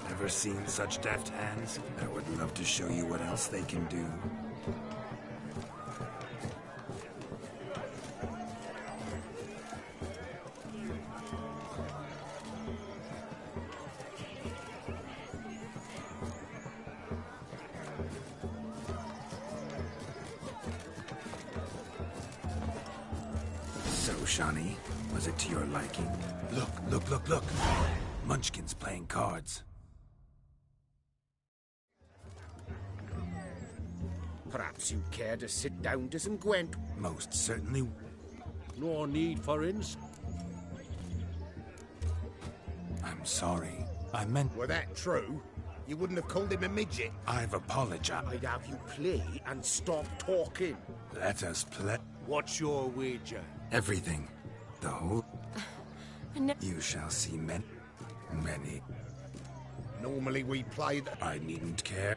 Never seen such deft hands? I would love to show you what else they can do. So, Shawnee, was it to your liking? Look. Munchkin's playing cards. Perhaps you care to sit down to some Gwent? Most certainly. No need for ins. I'm sorry. I meant... Were that true? You wouldn't have called him a midget. I've apologized. I'd have you play and stop talking. Let us play. What's your wager? Everything. The whole... You shall see many. Normally we play the... I needn't care.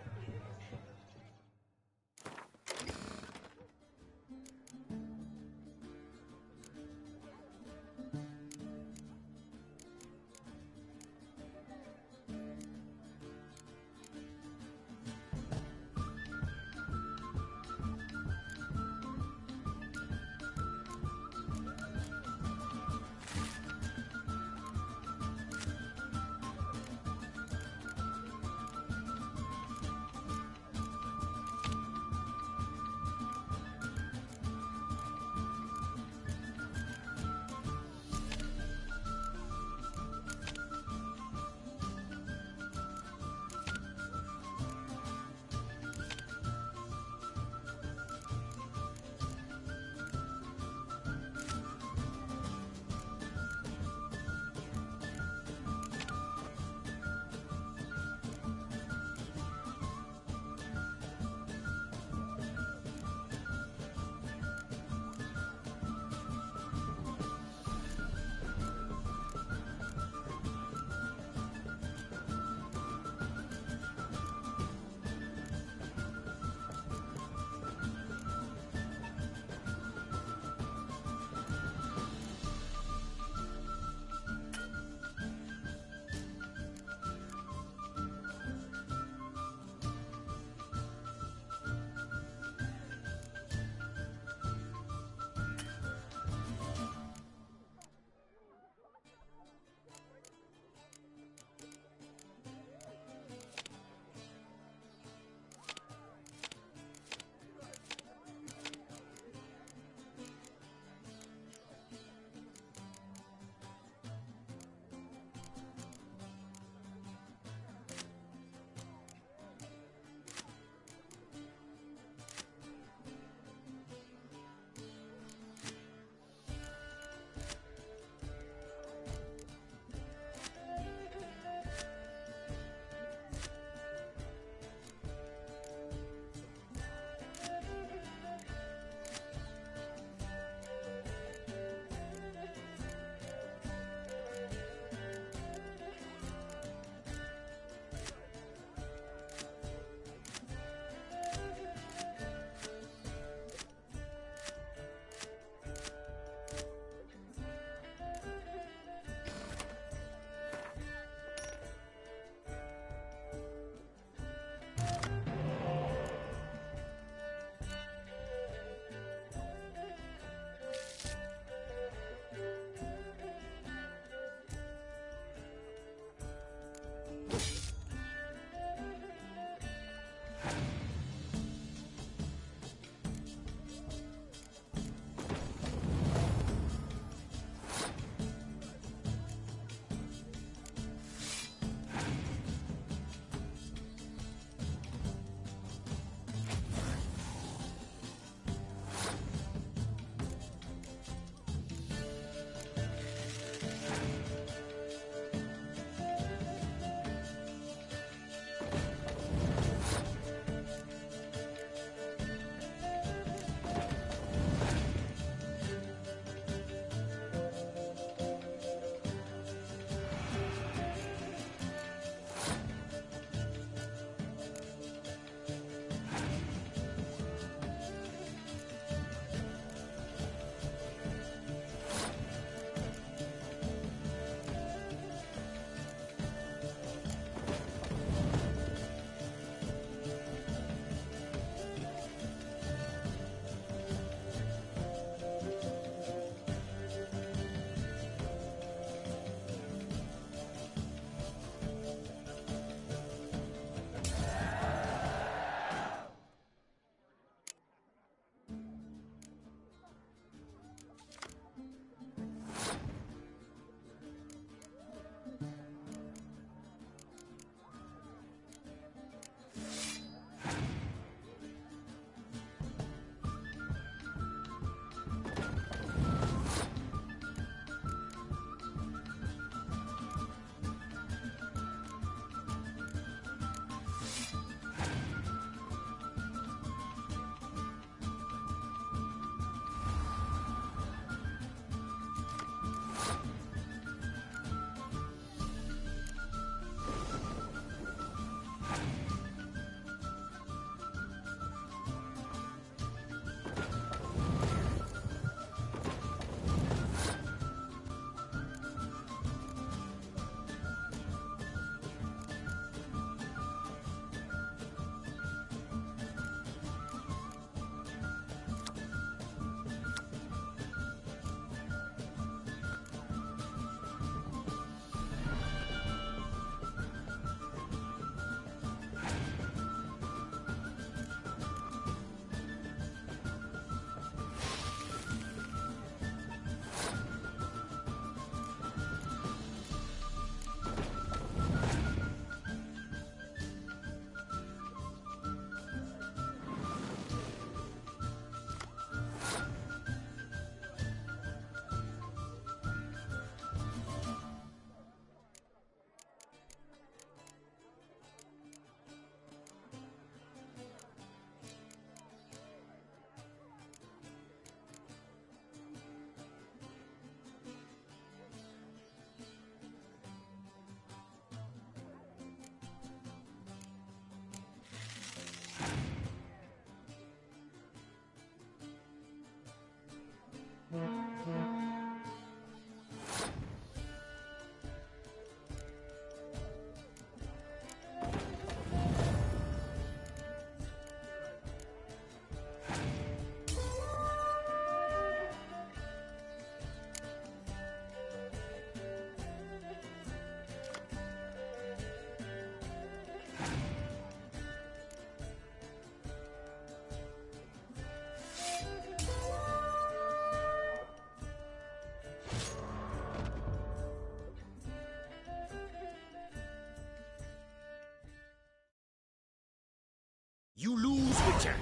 Witcher,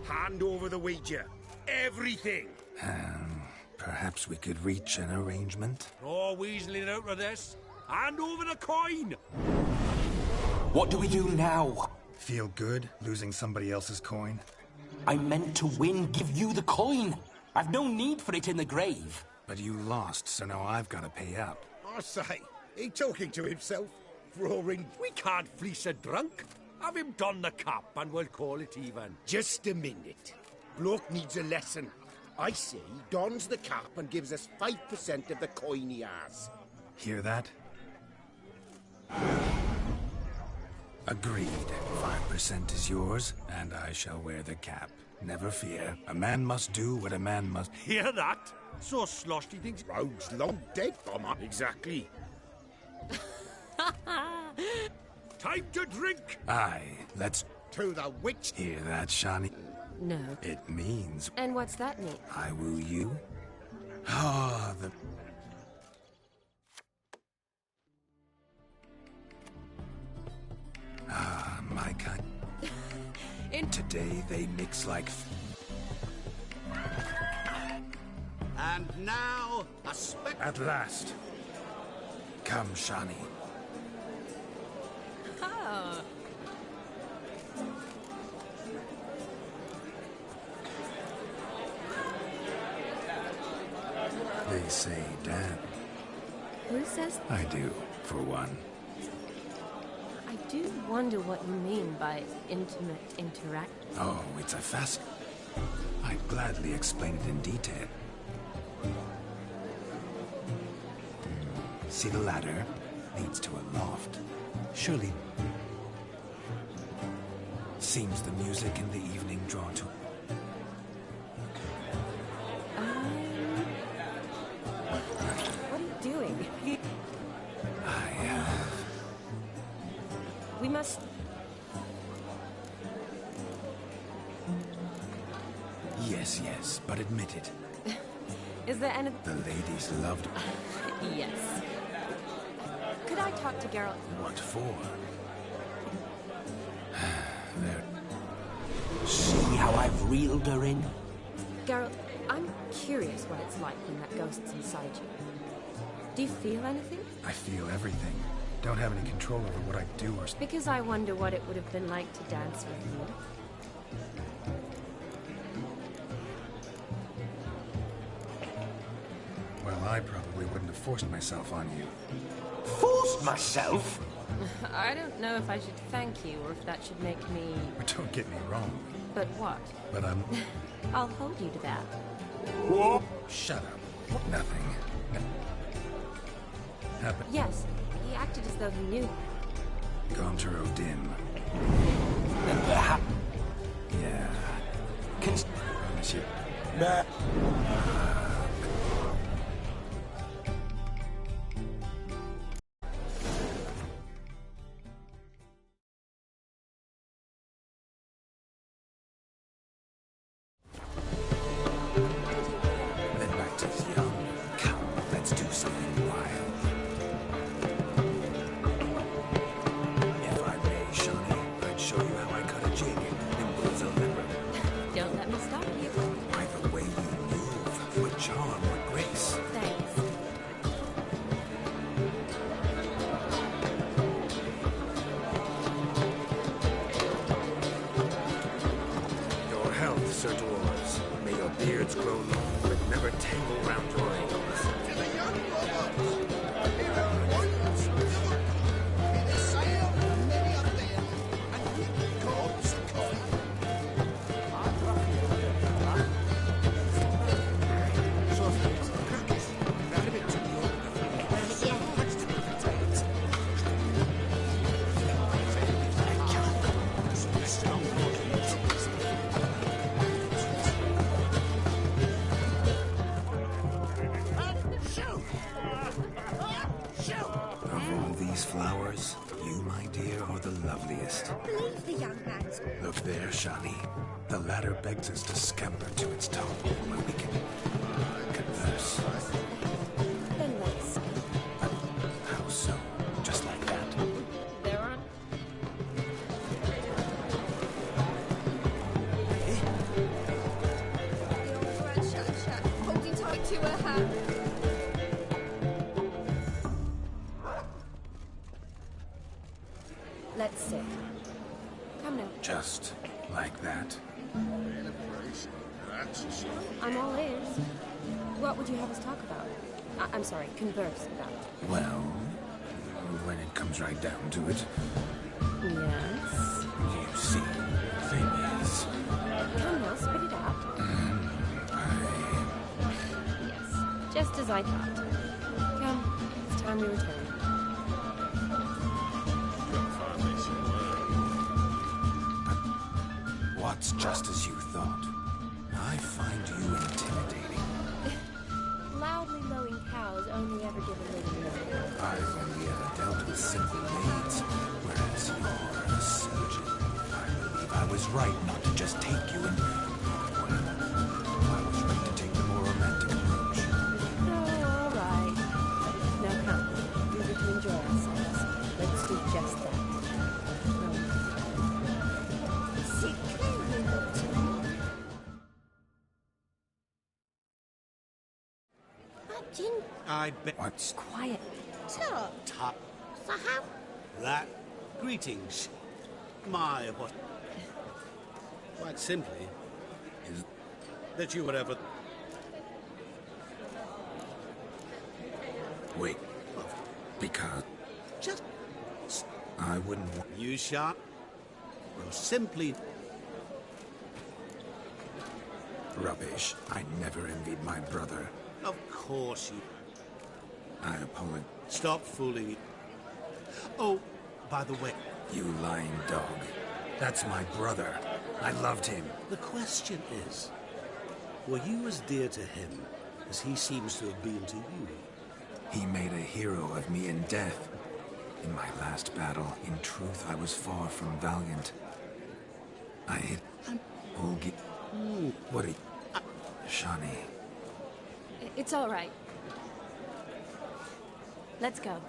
hand over the wager. Everything. Perhaps we could reach an arrangement? No weaseling out of this. Hand over the coin! What do we do now? Feel good losing somebody else's coin? I meant to win, give you the coin. I've no need for it in the grave. But you lost, so now I've got to pay up. I say, he talking to himself, roaring. We can't fleece a drunk. Have him don the cap and we'll call it even. Just a minute. Bloke needs a lesson. I say he dons the cap and gives us 5% of the coin he has. Hear that? Agreed. 5% is yours, and I shall wear the cap. Never fear. A man must do what a man must... Hear that? So sloshed he thinks... Rogue's long dead, bomber. Exactly. Time to drink! Aye, let's... To the witch! Hear that, Shani? No. It means... And what's that mean? I woo you? Ah, the... Ah, my kind. Today they mix like... And now, a At last. Come, Shani. Oh. They say Dan. Who says? I do, for one. I do wonder what you mean by intimate interact. Oh, it's a fast... I'd gladly explain it in detail. See the ladder? Leads to a loft. Surely... Seems the music in the evening draw to... What are you doing? I, We must... Yes, but admit it. Is there any... The ladies loved... Yes. Could I talk to Geralt? What for? There... See how I've reeled her in? Geralt, I'm curious what it's like when that ghost's inside you. Do you feel anything? I feel everything. Don't have any control over what I do or... Because I wonder what it would have been like to dance with you. Well, I probably wouldn't have forced myself on you. Forced myself? I don't know if I should thank you or if that should make me... Don't get me wrong. But what? But I'm... I'll hold you to that. What? Shut up. Nothing. Happened. Yes, he acted as though he knew. Gonter O'Dim. Yeah. Promise you. Midnight is young. Come, let's do something wild. If I may, Shawnee, I'd show you how I cut a jig. Nimble as a leopard. Don't let me stop you. By the way you move, what charm, what grace. Thanks. Your health, Sir Dwarves. May your beards grow long, but never tangle round your ankles. Of all these flowers, you, my dear, are the loveliest. Believe the young man's... Look there, Shani. The ladder begs us to scamper to its top, where we can converse. Then let's... How so? Just like that? There aren't... you a hand. Let's sit. Come now. Just like that. I'm all ears. What would you have us talk about? I'm sorry, converse about. Well, when it comes right down to it, Yes? you see, the thing is... Come now, spit it out. Yes, just as I thought. Come, it's time we return. What's just as you thought? I find you intimidating. Loudly lowing cows only ever give a living milk. I've only ever dealt with simple maids, whereas you're a surgeon. I believe I was right not to just take you and... Well, I was right to take the more romantic approach. Oh, all right. Now come, we were to enjoy ourselves. Let's do just that. I bet. What's quiet? Tut. That. Greetings. My, what? Quite simply, is that you were ever. Wait. Because... Just. I wouldn't want... You shan't. Well, simply. Rubbish. I never envied my brother. Of course you. I apologize. Stop fooling it. Oh, by the way. You lying dog. That's my brother. I loved him. The question is, were you as dear to him as he seems to have been to you? He made a hero of me in death. In my last battle, in truth, I was far from valiant. I hit... Olgi... What a... Shani... It's all right. Let's go.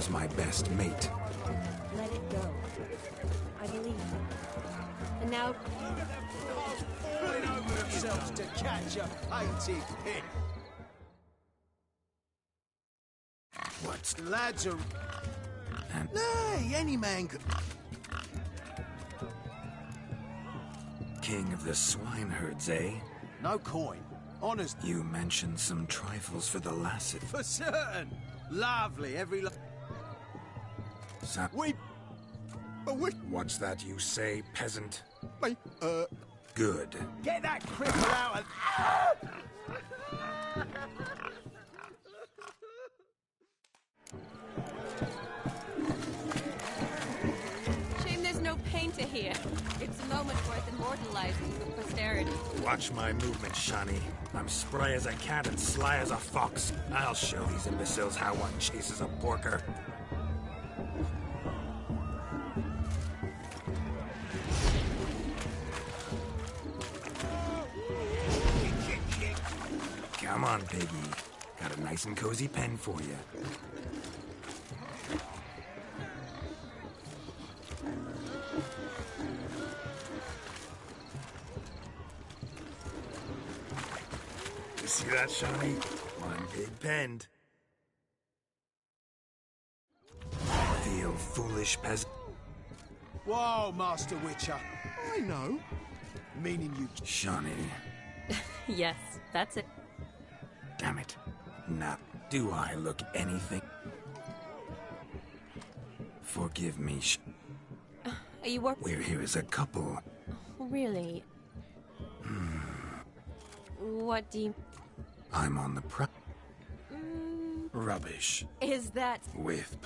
was my best mate. Let it go. I believe you. And now... Falling over themselves to catch a painted pig. What's... Lads are... And... Nay, any man could... King of the swineherds, eh? No coin. Honest. You mentioned some trifles for the lasset. For certain. Lovely, every... We... What's that you say, peasant? Good. Get that cripple out of... Shame there's no painter here. It's a moment worth immortalizing for posterity. Watch my movement, Shani. I'm spry as a cat and sly as a fox. I'll show these imbeciles how one chases a porker. Come on, piggy. Got a nice and cozy pen for you. You see that, Shani? One big pen. Feel foolish, peasant? Whoa, Master Witcher. I know. Meaning you... Shani. Yes, that's it. Damn it. Now, do I look anything? Forgive me, Are you working? We're here as a couple. Really? What do you... I'm on the Rubbish. Is that... With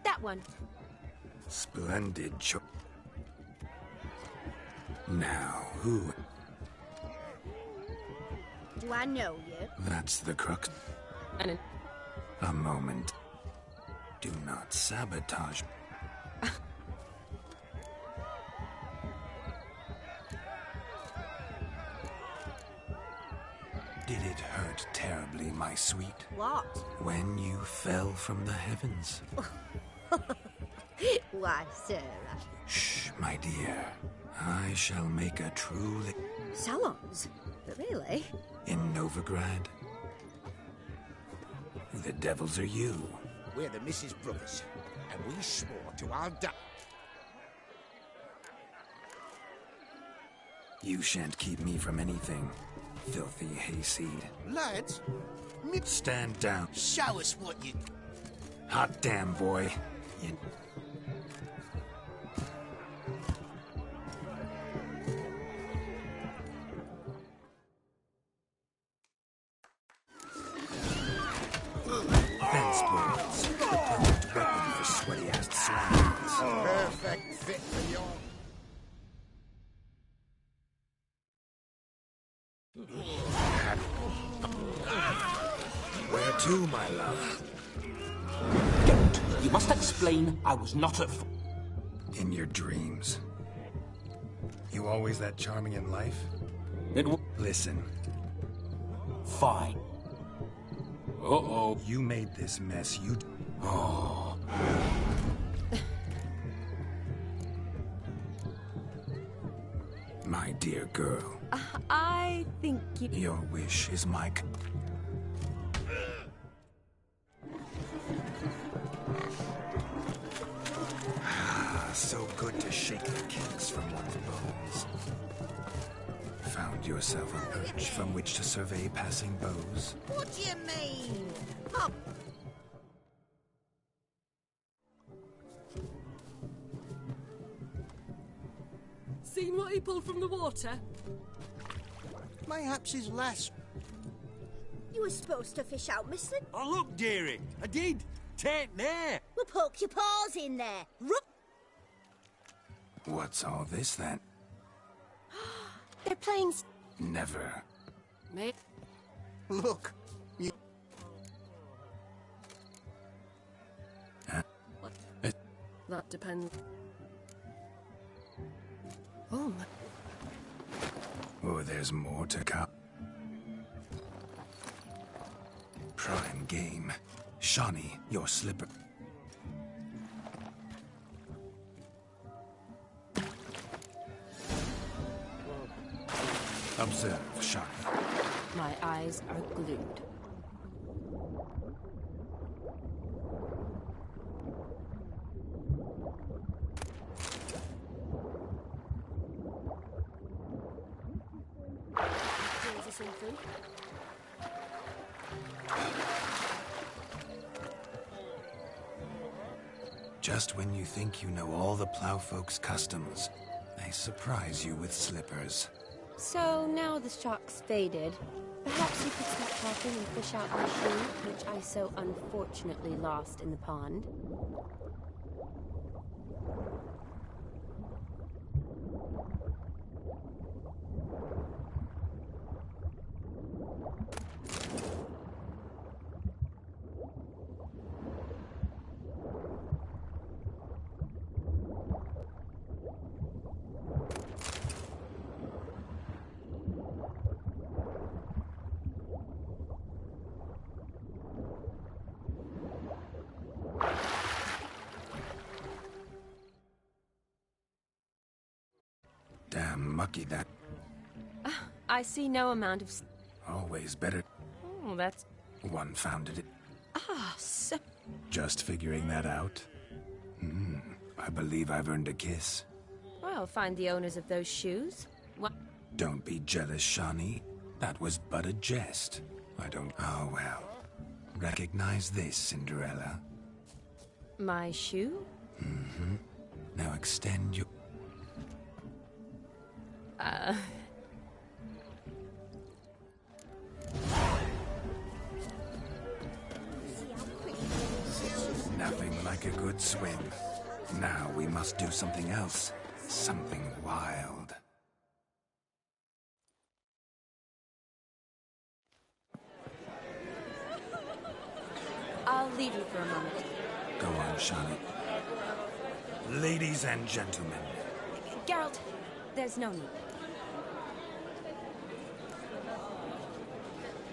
that one. Splendid Now, who? Do I know you? That's the crux. A moment. Do not sabotage. Did it hurt terribly, my sweet? What? When you fell from the heavens. Why, Sarah. Shh, my dear. I shall make a truly... Salons? But really? In Novigrad? Who the devils are you? We're the Mrs. Brothers, and we swore to our You shan't keep me from anything, filthy hayseed. Lads, stand down. show us what you... Hot damn, boy. You... Fence bullets. The perfect weapon for sweaty-ass swines. Perfect fit for your... Where to, my love? Don't. You must explain I was not at... In your dreams. You always that charming in life? Listen. Fine. Uh-oh. You made this mess, you... Oh. My dear girl. I think you... Your wish is my... So good to shake the kinks from one's bones. Found yourself a perch from which to survey passing beaux. What do you mean? Pop. Seen what he pulled from the water? Mayhaps his lass... You were supposed to fish out, mister. Oh, look, dearie. I did. Tain't there. Well, poke your paws in there. Rup. What's all this, then? They're playing... Never. Mate. Look, you... What? That depends. Oh, Oh, there's more to come. Prime game. Shawnee, your slipper. Observe, Shawnee. My eyes are glued. Something. Just when you think you know all the plowfolk's customs, they surprise you with slippers. So now the shock's faded. Perhaps you could stop talking and fish out my shoe, which I so unfortunately lost in the pond. Damn mucky that. I see no amount of... Always better. Oh, that's... One founded it. Ah, so... Just figuring that out? I believe I've earned a kiss. Well, find the owners of those shoes. What? Don't be jealous, Shawnee. That was but a jest. I don't... Oh, well. Recognize this, Cinderella. My shoe? Mm-hmm. Now extend your... Nothing like a good swim. Now we must do something else. Something wild. I'll leave you for a moment. Go on, Shawnee. Ladies and gentlemen. Geralt, there's no need.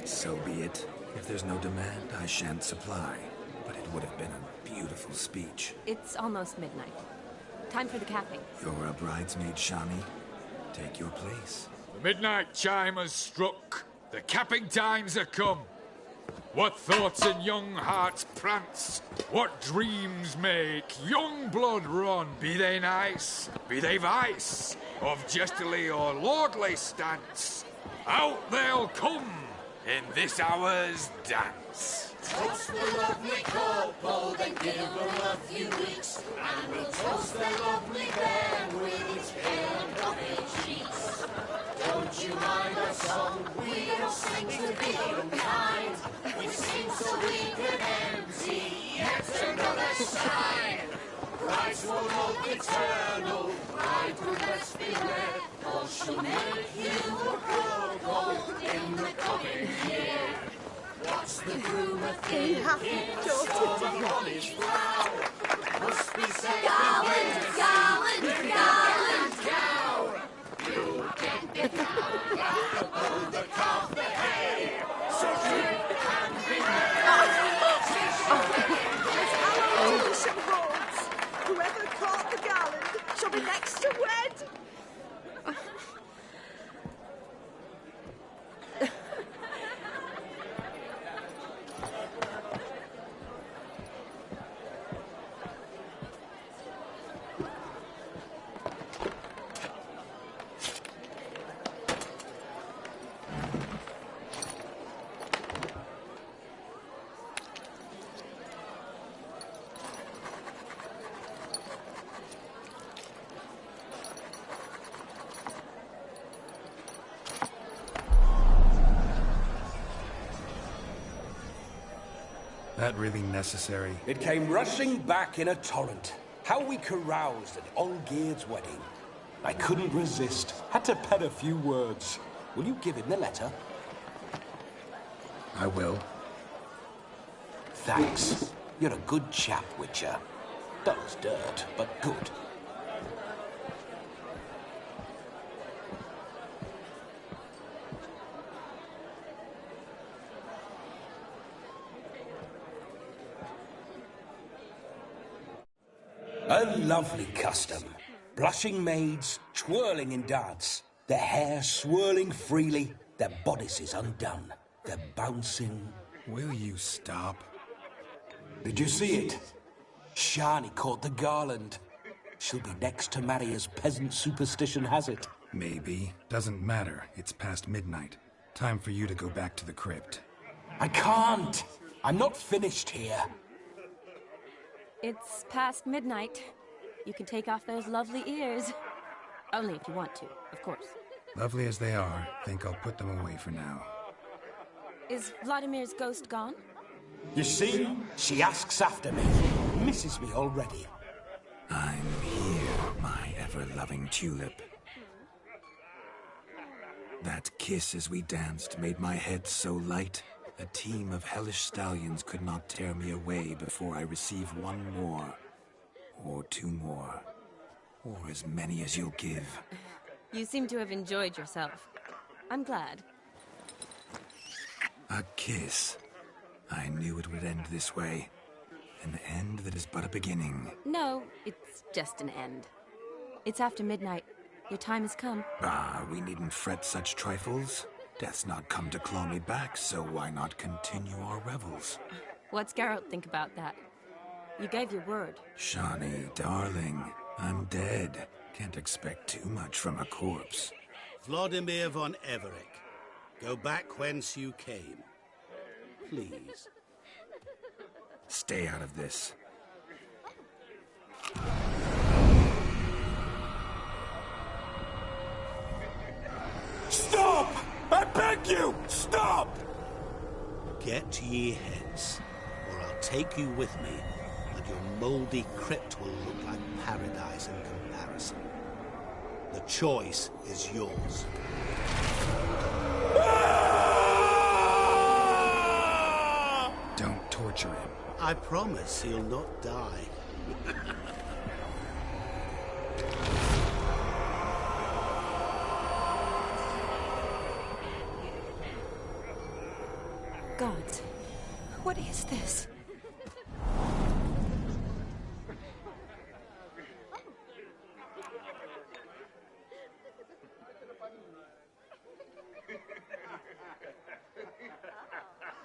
So be it. If there's no demand, I shan't supply. But it would have been a beautiful speech. It's almost midnight. Time for the capping. You're a bridesmaid, Shawnee. Take your place. The midnight chime has struck. The capping times are come. What thoughts in young hearts prance? What dreams make young blood run? Be they nice, be they vice, of jestily or lordly stance, out they'll come in this hour's dance. Toast the lovely couple, then give them a few weeks, and we'll toast their lovely bed with its pale and puffy cheeks. Don't you mind our song? We don't sing to be unkind. We sing so we can empty yet another shrine. Brides will look eternal, bride will best beware, for she'll make you a go-go in the coming year. What's the groom a thinking? Storm on his brow. Must be said gallant, gown. You get the cow above the carpet hay. So drink and be Whoever caught the gallant shall be next to wed. That really necessary? It came rushing back in a torrent. How we caroused at Olgierd's wedding. I couldn't resist. Had to pen a few words. Will you give him the letter? I will. Thanks. You're a good chap, Witcher. Dull as dirt, but good. A lovely custom. Blushing maids, twirling in dance, their hair swirling freely, their bodices undone, their bouncing... Will you stop? Did you see it? Shani caught the garland. She'll be next to marry as peasant superstition has it. Maybe. Doesn't matter. It's past midnight. Time for you to go back to the crypt. I can't. I'm not finished here. It's past midnight. You can take off those lovely ears. Only if you want to, of course. Lovely as they are, think I'll put them away for now. Is Vladimir's ghost gone? You see? She asks after me. Misses me already. I'm here, my ever-loving tulip. That kiss as we danced made my head so light. A team of hellish stallions could not tear me away before I receive one more. Or two more. Or as many as you'll give. You seem to have enjoyed yourself. I'm glad. A kiss. I knew it would end this way. An end that is but a beginning. No, it's just an end. It's after midnight. Your time has come. Ah, we needn't fret such trifles. Death's not come to claw me back, so why not continue our revels? What's Geralt think about that? You gave your word. Shani, darling, I'm dead. Can't expect too much from a corpse. Vladimir von Everec, go back whence you came. Please. Stay out of this. Stop! I beg you! Stop! Get ye hence, or I'll take you with me, and your mouldy crypt will look like paradise in comparison. The choice is yours. Don't torture him. I promise he'll not die. Gods, what is this?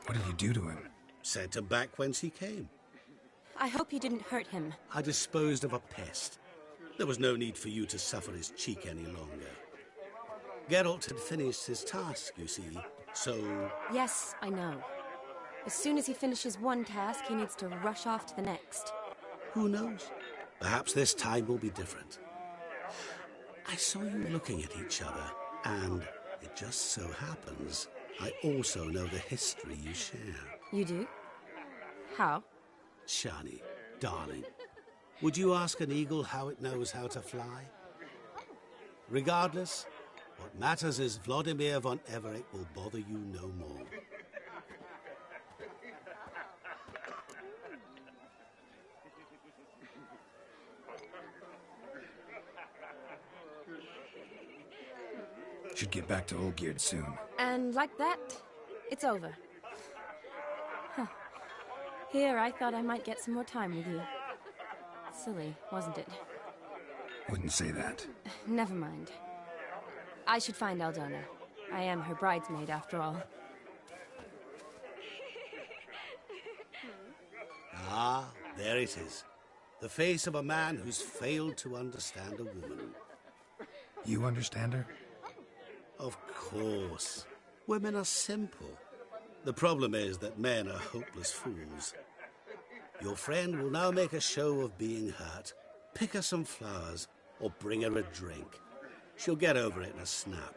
What did you do to him? Sent him back whence he came. I hope you didn't hurt him. I disposed of a pest. There was no need for you to suffer his cheek any longer. Geralt had finished his task, you see, so... Yes, I know. As soon as he finishes one task, he needs to rush off to the next. Who knows? Perhaps this time will be different. I saw you looking at each other, and it just so happens I also know the history you share. You do? How? Shani, darling, would you ask an eagle how it knows how to fly? Regardless, what matters is Vladimir von Everec will bother you no more. Should get back to Olgierd soon. And like that, it's over. Huh. Here, I thought I might get some more time with you. Silly, wasn't it? Wouldn't say that. Never mind. I should find Aldona. I am her bridesmaid, after all. Ah, there it is. The face of a man who's failed to understand a woman. You understand her? Of course. Women are simple. The problem is that men are hopeless fools. Your friend will now make a show of being hurt, pick her some flowers, or bring her a drink. She'll get over it in a snap.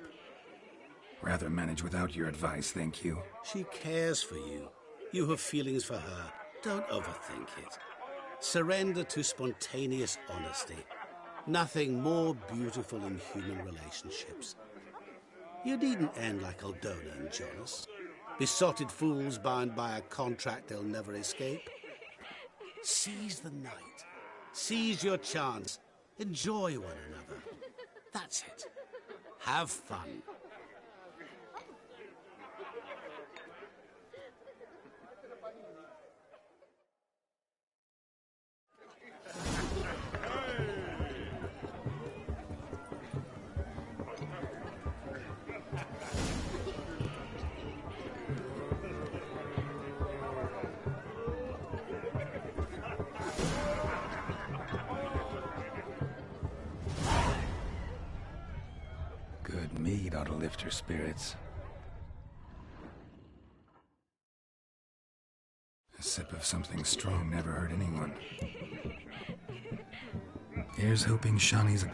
Rather manage without your advice, thank you. She cares for you. You have feelings for her. Don't overthink it. Surrender to spontaneous honesty. Nothing more beautiful in human relationships. You needn't end like Aldona and Jonas. Besotted fools bound by a contract they'll never escape. Seize the night. Seize your chance. Enjoy one another. That's it. Have fun. lift her spirits. A sip of something strong never hurt anyone. Here's hoping Shawnee's...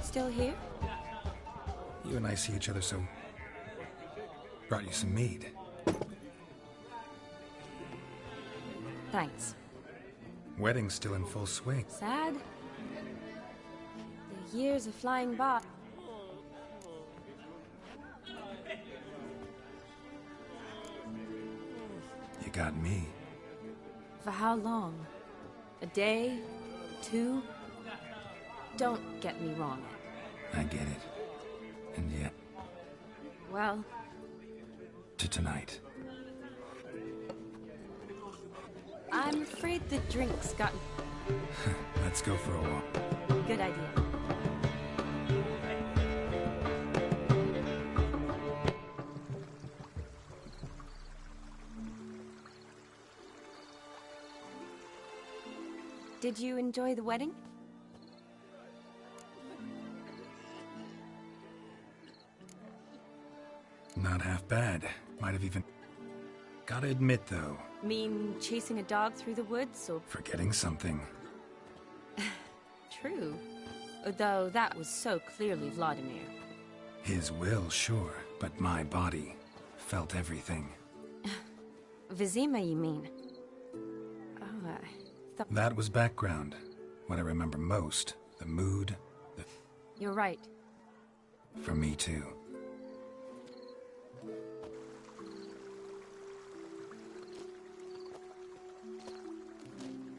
Still here? You and I see each other so... Brought you some mead. Thanks. Wedding's still in full swing. Sad? The years are flying by. You got me. For how long? A day? 2? Don't get me wrong. I get it. And yet, Well, to tonight. I'm afraid the drink's gotten... Let's go for a walk. Good idea. Did you enjoy the wedding? Not half bad. Might have even... Gotta admit, though, Mean chasing a dog through the woods, or... forgetting something. True. Though that was so clearly Vladimir. His will, sure, but my body felt everything. Vizima, you mean? Oh, That was background. What I remember most, the mood, the... You're right. For me, too.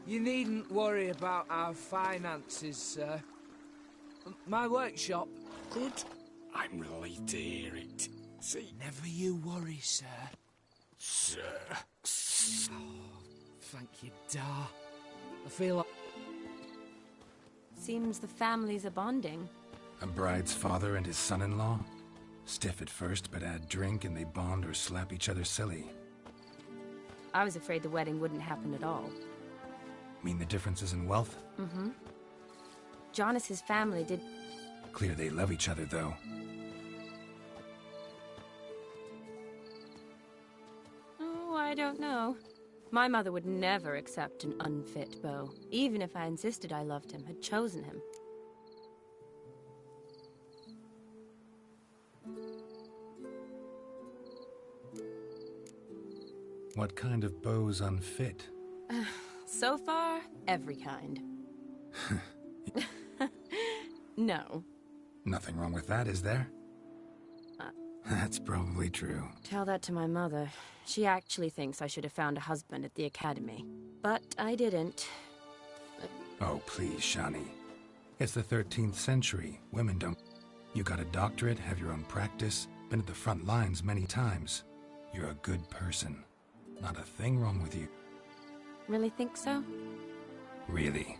You needn't worry about our finances, sir. My workshop... Good. I'm relieved to hear it. See? Never you worry, sir. Sir. Oh, thank you, Dar. I feel like... Seems the families are bonding. A bride's father and his son-in-law? Stiff at first, but add drink and they bond or slap each other silly. I was afraid the wedding wouldn't happen at all. Mean the differences in wealth? Mm-hmm. Jonas's family did... Clear they love each other, though. Oh, I don't know. My mother would never accept an unfit beau, even if I insisted I loved him, had chosen him. What kind of beau's unfit? So far, every kind. No. Nothing wrong with that, is there? That's probably true. Tell that to my mother. She actually thinks I should have found a husband at the academy. But I didn't. Oh, please, Shawnee. It's the 13th century. Women don't... You got a doctorate, have your own practice, been at the front lines many times. You're a good person. Not a thing wrong with you. Really think so? Really.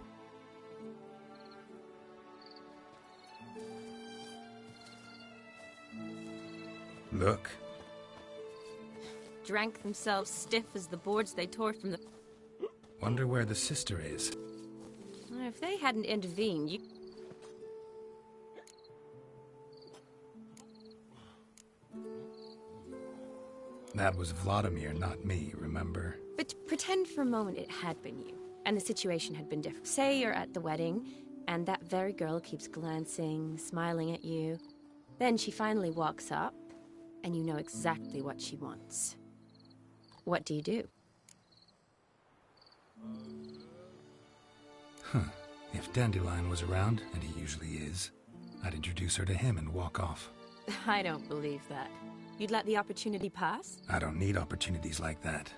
Look. Drank themselves stiff as the boards they tore from the... Wonder where the sister is. If they hadn't intervened, you... That was Vladimir, not me, remember? But pretend for a moment it had been you, and the situation had been different. Say you're at the wedding, and that very girl keeps glancing, smiling at you. Then she finally walks up, and you know exactly what she wants. What do you do? Huh. If Dandelion was around, and he usually is, I'd introduce her to him and walk off. I don't believe that. You'd let the opportunity pass? I don't need opportunities like that.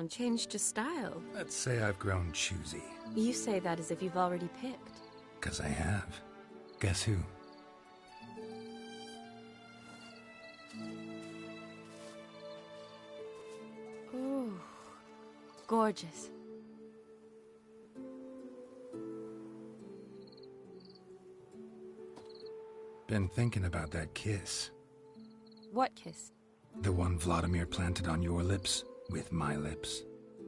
Changed your style. Let's say I've grown choosy. You say that as if you've already picked. 'Cause I have. Guess who? Gorgeous. Been thinking about that kiss. What kiss? The one Vladimir planted on your lips, with my lips.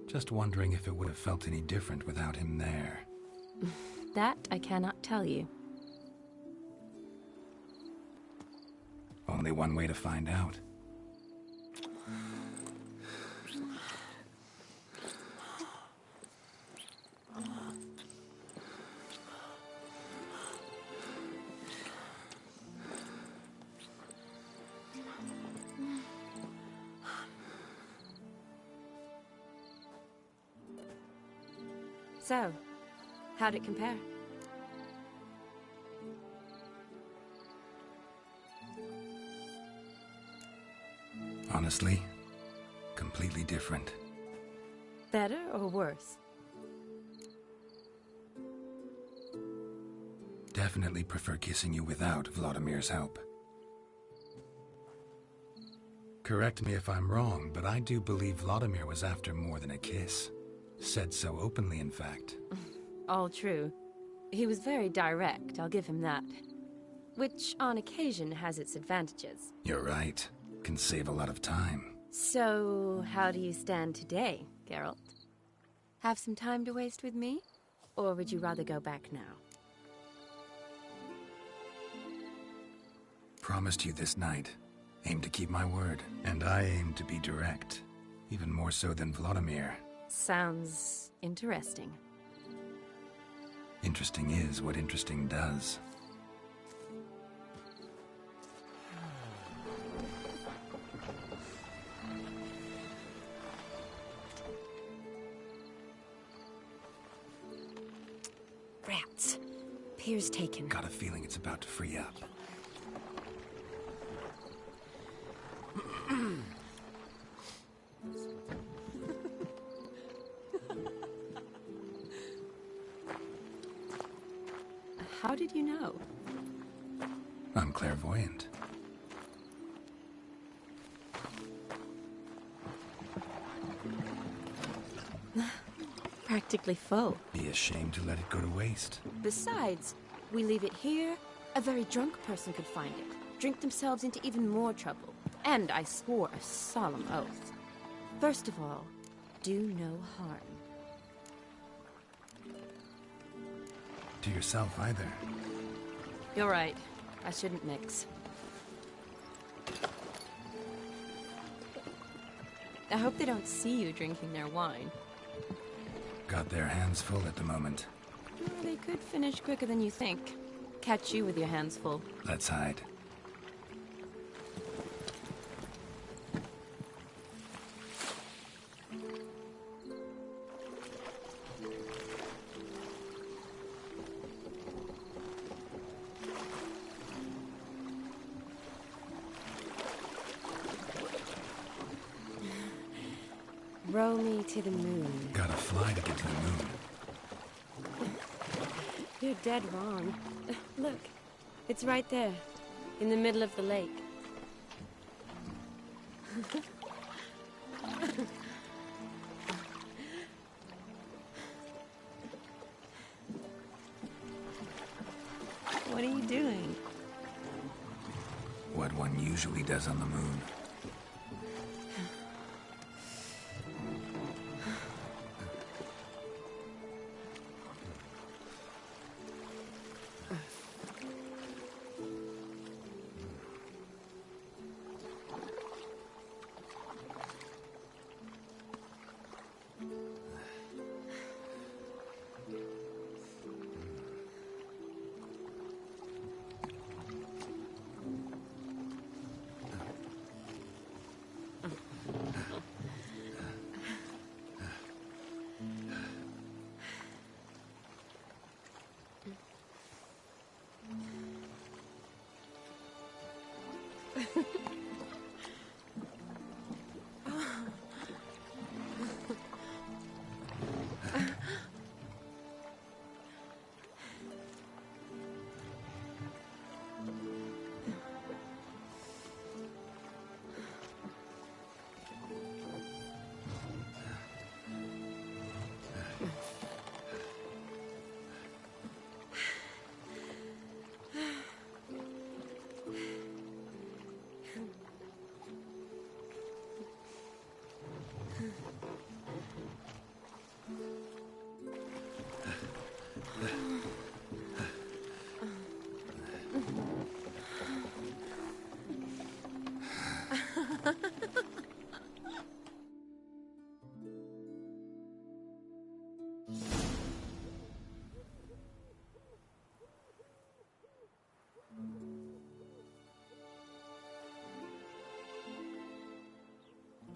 Just wondering if it would have felt any different without him there. That I cannot tell you. Only one way to find out. So, how'd it compare? Honestly, completely different. Better or worse? Definitely prefer kissing you without Vladimir's help. Correct me if I'm wrong, but I do believe Vladimir was after more than a kiss. Said so openly, in fact. All true. He was very direct, I'll give him that. Which, on occasion, has its advantages. You're right. Can save a lot of time. So, how do you stand today, Geralt? Have some time to waste with me? Or would you rather go back now? Promised you this night. Aim to keep my word. And I aim to be direct. Even more so than Vladimir. Sounds interesting. Interesting is what interesting does. Rats. Pier's taken. Got a feeling it's about to free up. How did you know? I'm clairvoyant. Practically full. Be ashamed to let it go to waste. Besides, we leave it here, a very drunk person could find it, drink themselves into even more trouble. And I swore a solemn oath. First of all, do no harm. To yourself either. You're right. I shouldn't mix. I hope they don't see you drinking their wine. Got their hands full at the moment. Well, they could finish quicker than you think. Catch you with your hands full. Let's hide. Row me to the moon. Gotta fly to get to the moon. You're dead wrong. Look, it's right there, in the middle of the lake. What are you doing? What one usually does on the moon.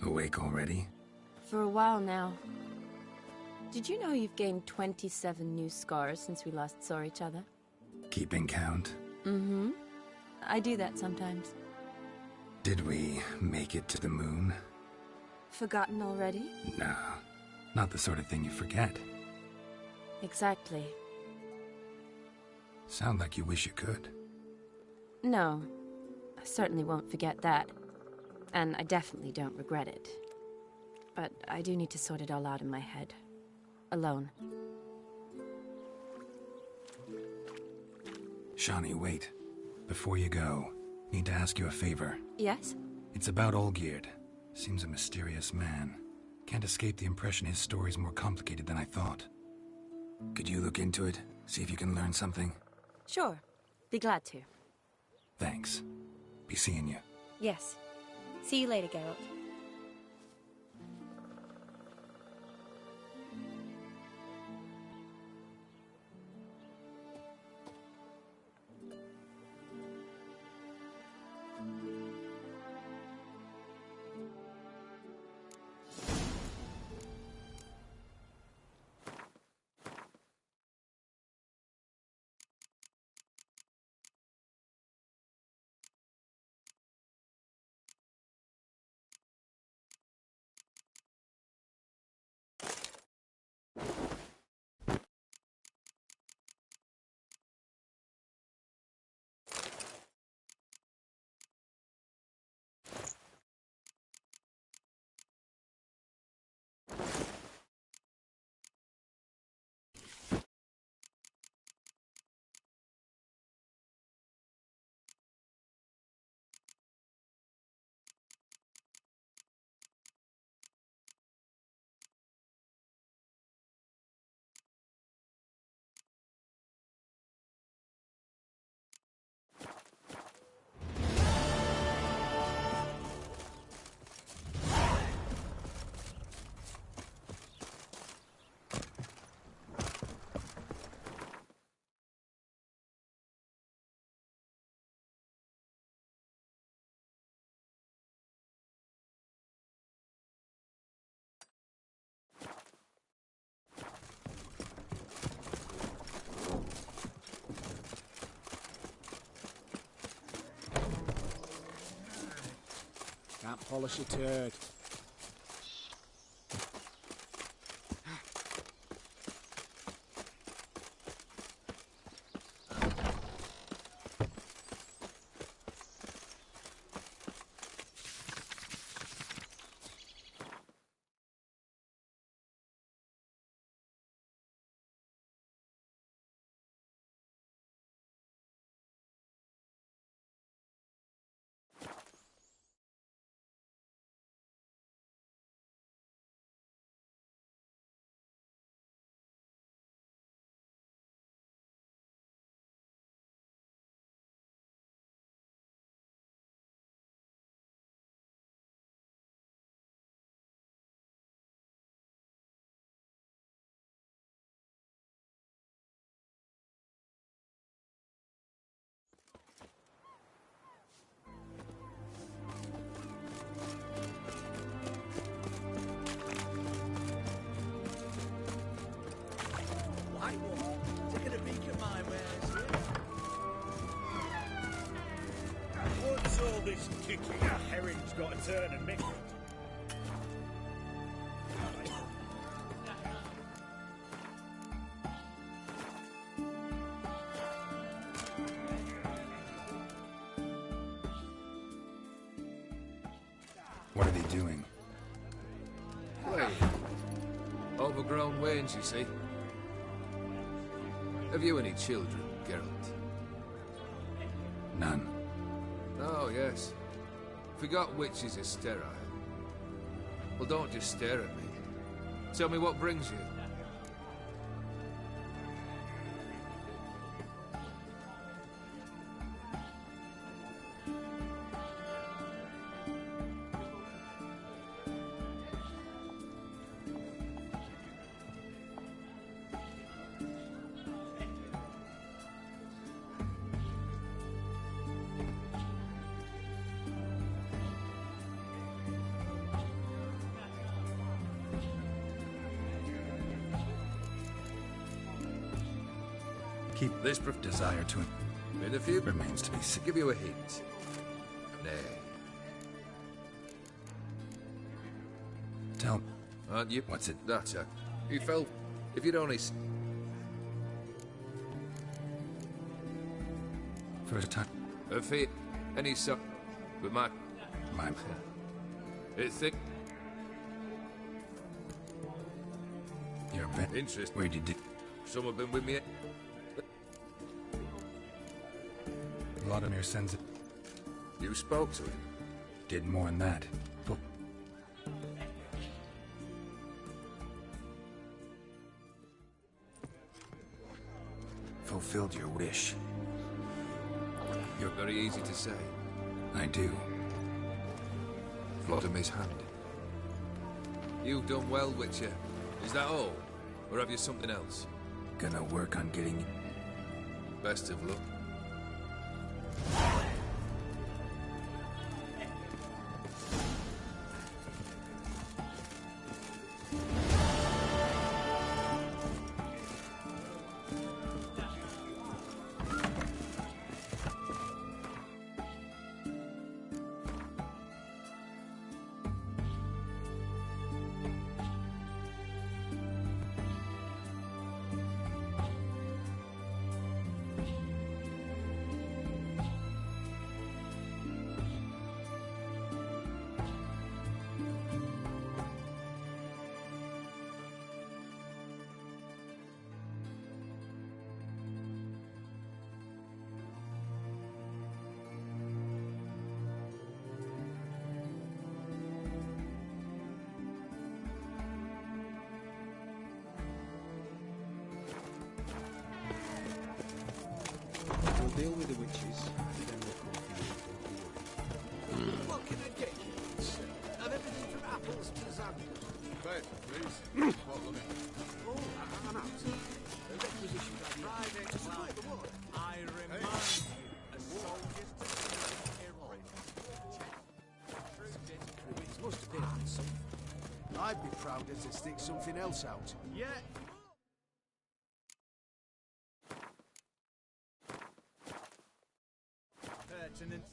Awake already? For a while now. Did you know you've gained 27 new scars since we last saw each other? Keeping count? Mm-hmm. I do that sometimes. Did we make it to the moon? Forgotten already? No, not the sort of thing you forget. Exactly. Sound like you wish you could. No, I certainly won't forget that. And I definitely don't regret it. But I do need to sort it all out in my head. Alone. Shani, wait. Before you go, need to ask you a favor. Yes? It's about Olgierd. Seems a mysterious man. Can't escape the impression his story's more complicated than I thought. Could you look into it? See if you can learn something? Sure. Be glad to. Thanks. Be seeing you. Yes. See you later, Geralt. Can't polish a turd. Taking a peek at my wares here. What's all this kicking? A herring's got to turn and make it. What are they doing? Playing. Overgrown wains, you see. Have you any children, Geralt? None. Oh, yes. Forgot witches are sterile. Well, don't just stare at me. Tell me what brings you. keep this desire to in the future remains to be seen. give you a hint. Nay. Tell Aren't you? What's it? That's it. You fell. If you'd only. First time. A fit. Any so. But my. It's thick. You're a bit Interest. Where'd you do? Some have been with me. Vladimir sends it. You spoke to him. Did more than that. But fulfilled your wish. You're very easy to say. I do. Vladimir's hand. You've done well, Witcher. Is that all? Or have you something else? Gonna work on getting... Best of luck. We'll deal with the witches, and then we'll come for you. What can I get you? And everything from apples to Xanthus. Bed, please. What looking? Oh, I'm out. The requisition private to support the war. I remind you, a soldier's It must have been on something. I'd be prouder to stick something else out. Yeah. Pertinent.